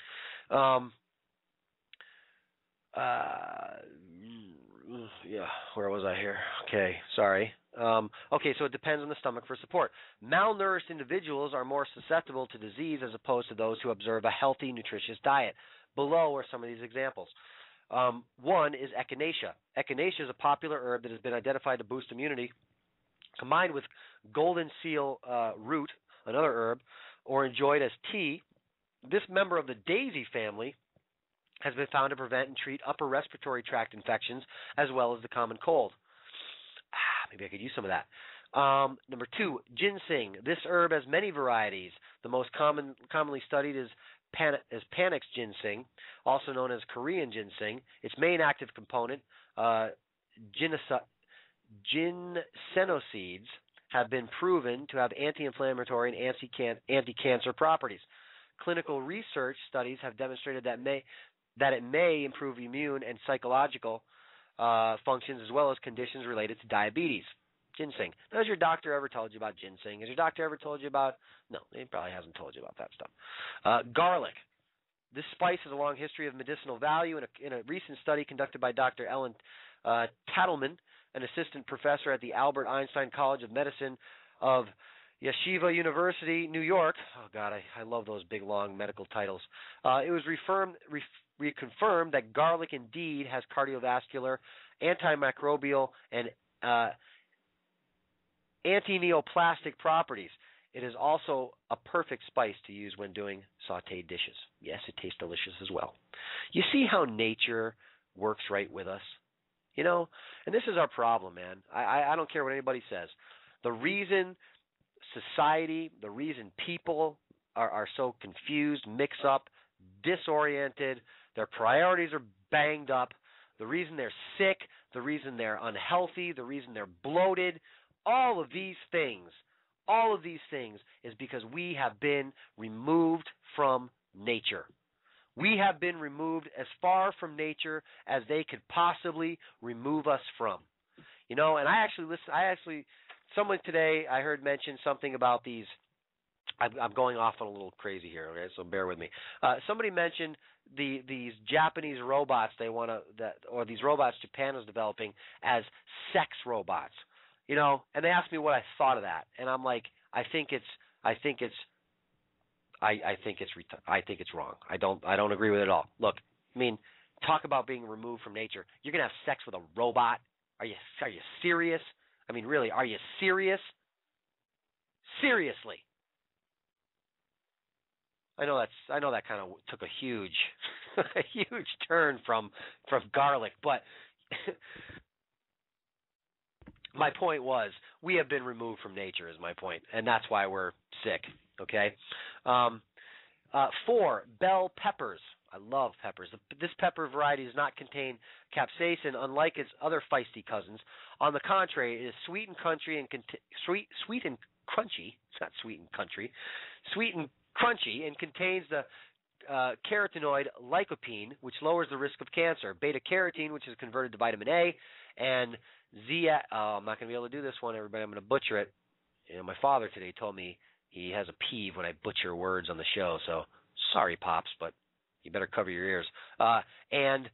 Where was I here? Okay, sorry. Okay, so it depends on the stomach for support. Malnourished individuals are more susceptible to disease as opposed to those who observe a healthy, nutritious diet. Below are some of these examples. One is echinacea. Echinacea is a popular herb that has been identified to boost immunity. Combined with golden seal root, another herb, or enjoyed as tea, this member of the daisy family has been found to prevent and treat upper respiratory tract infections as well as the common cold. Maybe I could use some of that. Number two, ginseng. This herb has many varieties. The most commonly studied is Panax ginseng, also known as Korean ginseng. Its main active component, ginsenosides, have been proven to have anti-inflammatory and anti-cancer properties. Clinical research studies have demonstrated that it may improve immune and psychological functions as well as conditions related to diabetes. Ginseng. Now, has your doctor ever told you about ginseng? Has your doctor ever told you about? No, he probably hasn't told you about that stuff. Garlic. This spice has a long history of medicinal value. In a recent study conducted by Dr. Ellen Tattleman, an assistant professor at the Albert Einstein College of Medicine of Yeshiva University, New York. Oh, God, I love those big, long medical titles. It was reconfirmed that garlic indeed has cardiovascular, antimicrobial, and anti-neoplastic properties. It is also a perfect spice to use when doing sautéed dishes. Yes, it tastes delicious as well. You see how nature works right with us? You know, and this is our problem, man. I don't care what anybody says. The reason society, the reason people are so confused, mixed up, disoriented, their priorities are banged up, the reason they're sick, the reason they're unhealthy, the reason they're bloated, all of these things is because we have been removed from nature. We have been removed as far from nature as they could possibly remove us from. You know, and someone today I heard mention something about these. I'm going off on a little crazy here, okay? So bear with me. Somebody mentioned these Japanese robots or these robots Japan is developing as sex robots. You know, and they asked me what I thought of that, and I'm like, I think it's wrong. I don't agree with it at all. Look, I mean, talk about being removed from nature. You're gonna have sex with a robot? Are you serious? I mean, really, are you serious? Seriously. I know that kind of took a huge turn from garlic, but my point was we have been removed from nature is my point, and that's why we're sick, okay? 4, bell peppers. I love peppers. This pepper variety does not contain capsaicin, unlike its other feisty cousins. On the contrary, it is sweet and crunchy and contains the carotenoid lycopene, which lowers the risk of cancer, beta-carotene, which is converted to vitamin A, and I'm not going to be able to do this one, everybody. I'm going to butcher it. You know, my father today told me he has a peeve when I butcher words on the show, so sorry, Pops, but you better cover your ears. And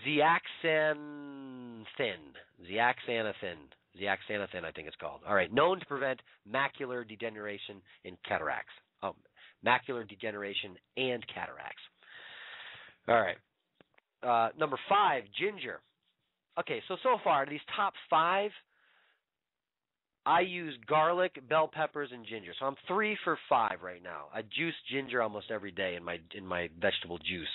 zeaxanthin, I think it's called. All right, known to prevent macular degeneration in cataracts. Macular degeneration and cataracts. All right. Number 5, ginger. Okay, so far, these top 5, I use garlic, bell peppers, and ginger. So I'm 3 for 5 right now. I juice ginger almost every day in my vegetable juice.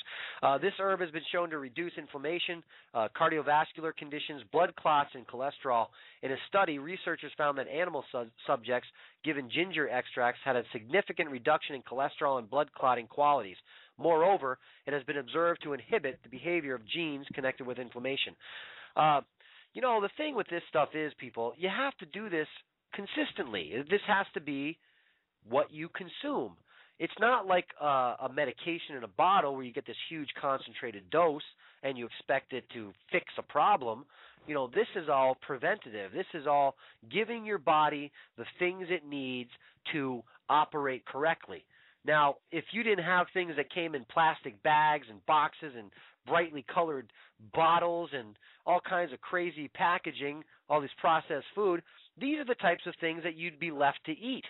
This herb has been shown to reduce inflammation, cardiovascular conditions, blood clots, and cholesterol. In a study, researchers found that animal subjects given ginger extracts had a significant reduction in cholesterol and blood clotting qualities. Moreover, it has been observed to inhibit the behavior of genes connected with inflammation. You know, the thing with this stuff is, people, you have to do this consistently. This has to be what you consume. It's not like a medication in a bottle where you get this huge concentrated dose and you expect it to fix a problem. You know, this is all preventative. This is all giving your body the things it needs to operate correctly. Now, if you didn't have things that came in plastic bags and boxes and brightly colored bottles and all kinds of crazy packaging, all this processed food, these are the types of things that you'd be left to eat,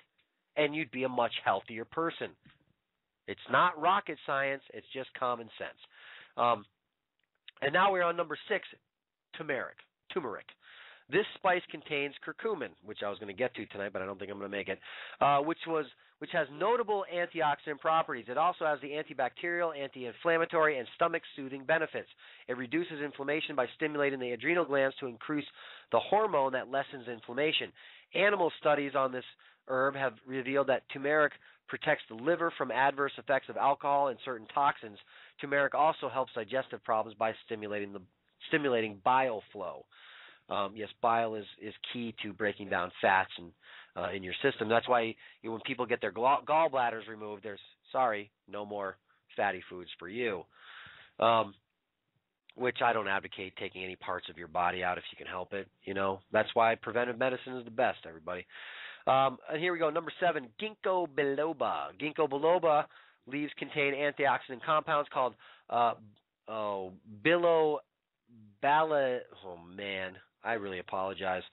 and you'd be a much healthier person. It's not rocket science. It's just common sense. And now we're on number 6, turmeric. This spice contains curcumin, which I was going to get to tonight, but I don't think I'm going to make it, which has notable antioxidant properties. It also has the antibacterial, anti-inflammatory, and stomach-soothing benefits. It reduces inflammation by stimulating the adrenal glands to increase the hormone that lessens inflammation. Animal studies on this herb have revealed that turmeric protects the liver from adverse effects of alcohol and certain toxins. Turmeric also helps digestive problems by stimulating bile flow. Yes, bile is key to breaking down fats in your system. That's why when people get their gallbladders removed, there's no more fatty foods for you. which I don't advocate taking any parts of your body out if you can help it. That's why preventive medicine is the best, everybody. And here we go, number 7, ginkgo biloba. Ginkgo biloba leaves contain antioxidant compounds called I really apologize.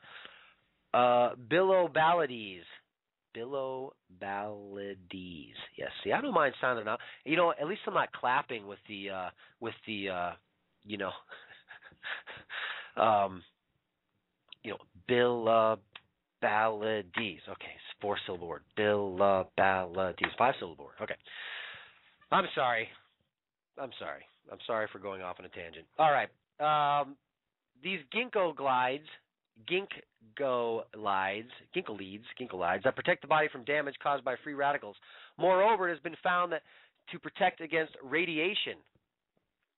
Bilobalides. Bilobalides. Yes. See, I don't mind sounding out. At least I'm not clapping with the Bilobalides. Okay, it's 4-syllable word. Bilobalides. 5-syllable word. Okay. I'm sorry for going off on a tangent. All right. These ginkgo leads that protect the body from damage caused by free radicals. Moreover, it has been found that to protect against radiation.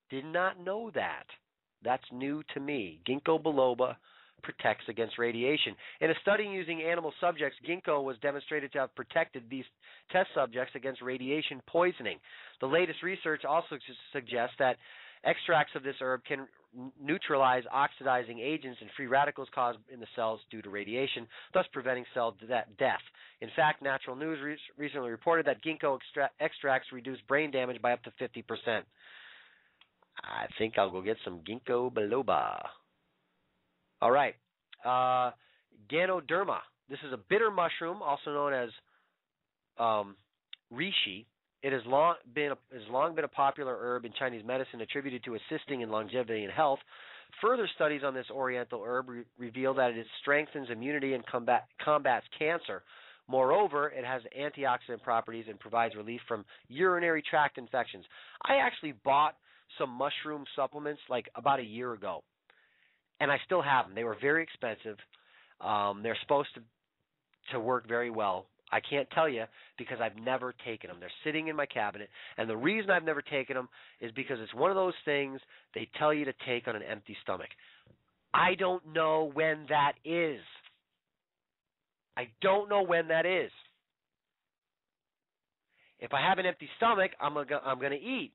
Did not know that. That's new to me. Ginkgo biloba protects against radiation. In a study using animal subjects, ginkgo was demonstrated to have protected these test subjects against radiation poisoning. The latest research also suggests that extracts of this herb can neutralize oxidizing agents and free radicals caused in the cells due to radiation, thus preventing cell death. In fact, Natural News recently reported that ginkgo extracts reduce brain damage by up to 50%. I think I'll go get some ginkgo biloba. All right. Ganoderma. This is a bitter mushroom, also known as reishi. It has long been a popular herb in Chinese medicine, attributed to assisting in longevity and health. Further studies on this oriental herb reveal that it strengthens immunity and combats cancer. Moreover, it has antioxidant properties and provides relief from urinary tract infections. I actually bought some mushroom supplements like about a year ago, and I still have them. They were very expensive. They're supposed to work very well. I can't tell you because I've never taken them. They're sitting in my cabinet, and the reason I've never taken them is because it's one of those things they tell you to take on an empty stomach. I don't know when that is. I don't know when that is. If I have an empty stomach, I'm going to eat.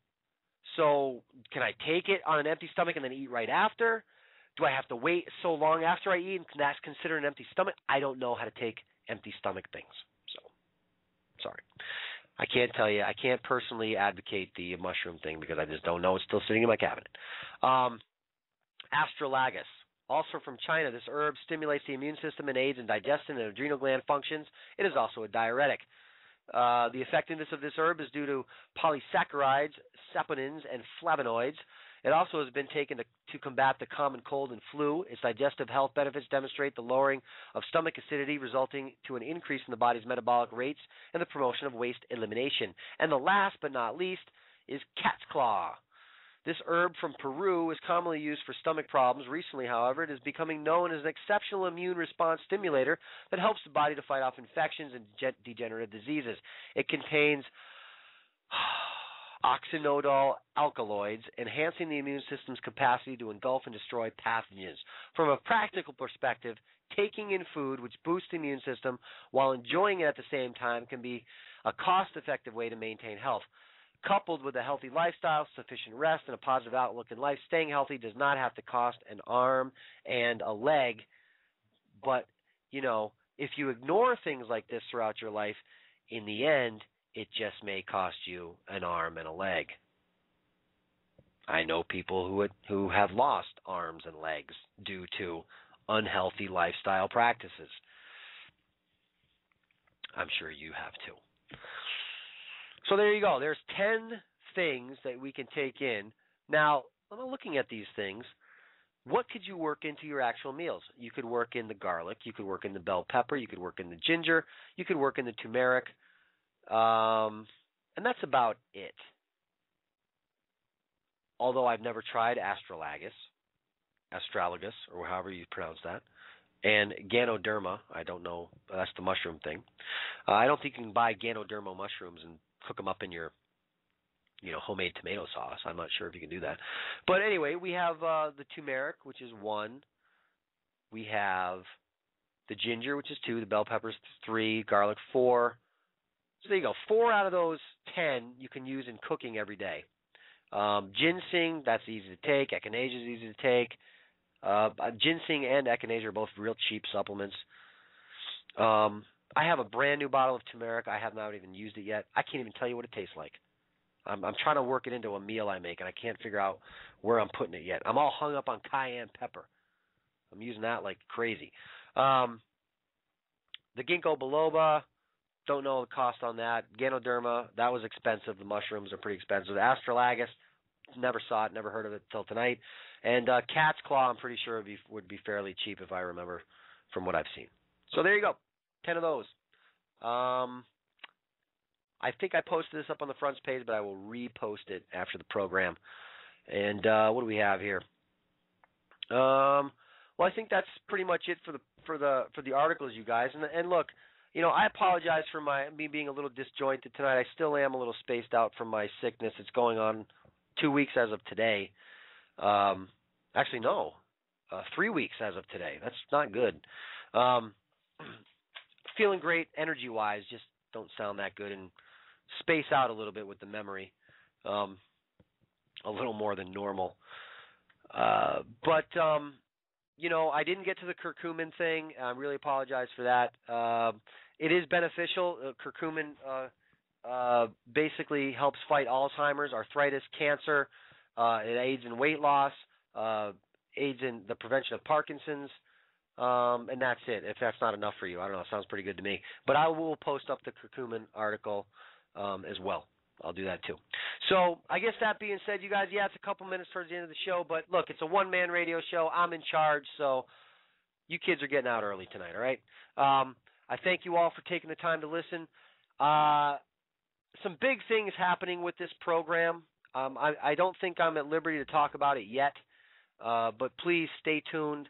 So can I take it on an empty stomach and then eat right after? Do I have to wait so long after I eat and that's considered an empty stomach? I don't know how to take empty stomach things. Sorry. I can't tell you. I can't personally advocate the mushroom thing because I just don't know. It's still sitting in my cabinet. Astragalus, also from China. This herb stimulates the immune system and aids in digestion and adrenal gland functions. It is also a diuretic. The effectiveness of this herb is due to polysaccharides, saponins, and flavonoids. It also has been taken to combat the common cold and flu. Its digestive health benefits demonstrate the lowering of stomach acidity, resulting to an increase in the body's metabolic rates and the promotion of waste elimination. And the last but not least is cat's claw. This herb from Peru is commonly used for stomach problems. Recently, however, it is becoming known as an exceptional immune response stimulator that helps the body to fight off infections and degenerative diseases. It contains oxynodal alkaloids, enhancing the immune system's capacity to engulf and destroy pathogens. From a practical perspective, taking in food which boosts the immune system while enjoying it at the same time can be a cost-effective way to maintain health. Coupled with a healthy lifestyle, sufficient rest, and a positive outlook in life, staying healthy does not have to cost an arm and a leg. But, if you ignore things like this throughout your life, in the end, it just may cost you an arm and a leg. I know people who have lost arms and legs due to unhealthy lifestyle practices. I'm sure you have too. So there you go. There's 10 things that we can take in. Now, I'm looking at these things. What could you work into your actual meals? You could work in the garlic. You could work in the bell pepper. You could work in the ginger. You could work in the turmeric. And that's about it. Although I've never tried astragalus, or however you pronounce that, and Ganoderma. I don't know. That's the mushroom thing. I don't think you can buy Ganoderma mushrooms and cook them up in your, homemade tomato sauce. I'm not sure if you can do that. But anyway, we have the turmeric, which is 1. We have the ginger, which is 2. The bell peppers, 3. Garlic, 4. So there you go. 4 out of those 10 you can use in cooking every day. Ginseng, that's easy to take. Echinacea is easy to take. Ginseng and echinacea are both real cheap supplements. I have a brand new bottle of Tumeric. I have not even used it yet. I can't even tell you what it tastes like. I'm trying to work it into a meal I make, and I can't figure out where I'm putting it yet. I'm all hung up on cayenne pepper. I'm using that like crazy. The ginkgo biloba, don't know the cost on that. Ganoderma, that was expensive. The mushrooms are pretty expensive. The astragalus, never saw it, never heard of it till tonight. And cat's claw, I'm pretty sure would be fairly cheap if I remember from what I've seen. So there you go, 10 of those. I think I posted this up on the fronts page, but I will repost it after the program. And what do we have here? Well, I think that's pretty much it for the articles, you guys. And look, you know, I apologize for me being a little disjointed tonight. I still am a little spaced out from my sickness. It's going on 2 weeks as of today. Actually, no, 3 weeks as of today. That's not good. Feeling great energy-wise, just don't sound that good, and space out a little bit with the memory, a little more than normal. But you know, I didn't get to the curcumin thing. I really apologize for that. It is beneficial. Curcumin basically helps fight Alzheimer's, arthritis, cancer. It aids in weight loss, aids in the prevention of Parkinson's, and that's it. If that's not enough for you, I don't know. It sounds pretty good to me. But I will post up the curcumin article as well. I'll do that too. So I guess that being said, you guys, yeah, it's a couple minutes towards the end of the show, but look, it's a one-man radio show. I'm in charge, so you kids are getting out early tonight, all right? I thank you all for taking the time to listen. Some big things happening with this program. I don't think I'm at liberty to talk about it yet, but please stay tuned.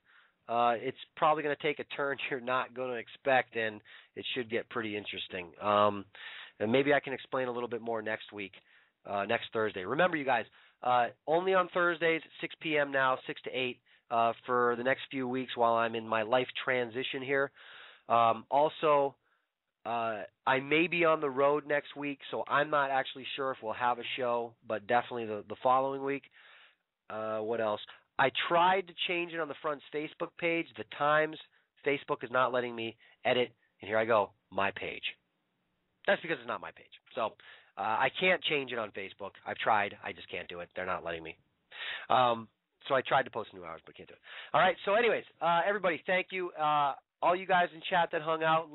It's probably going to take a turn you're not going to expect, and it should get pretty interesting. And maybe I can explain a little bit more next week, next Thursday. Remember, you guys, only on Thursdays, 6 p.m. now, 6 to 8, for the next few weeks while I'm in my life transition here. Also, I may be on the road next week, so I'm not actually sure if we'll have a show, but definitely the following week. What else? I tried to change it on the Front's Facebook page. The times, Facebook is not letting me edit, and here I go, my page. That's because it's not my page. So I can't change it on Facebook. I've tried. I just can't do it. They're not letting me. So I tried to post new hours, but can't do it. All right. So anyways, everybody, thank you. All you guys in chat that hung out,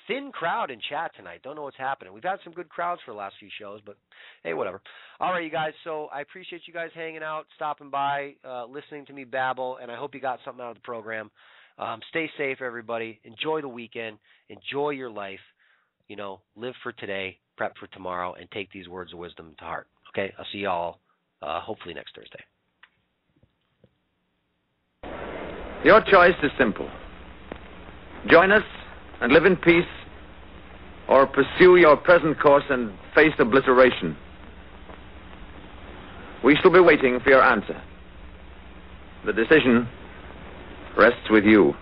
thin crowd in chat tonight. Don't know what's happening. We've had some good crowds for the last few shows, but hey, whatever. All right, you guys. So I appreciate you guys hanging out, stopping by, listening to me babble, and I hope you got something out of the program. Stay safe, everybody. Enjoy the weekend. Enjoy your life. You know, live for today, prep for tomorrow, and take these words of wisdom to heart. Okay? I'll see you all hopefully next Thursday. Your choice is simple. Join us and live in peace, or pursue your present course and face obliteration. We shall be waiting for your answer. The decision rests with you.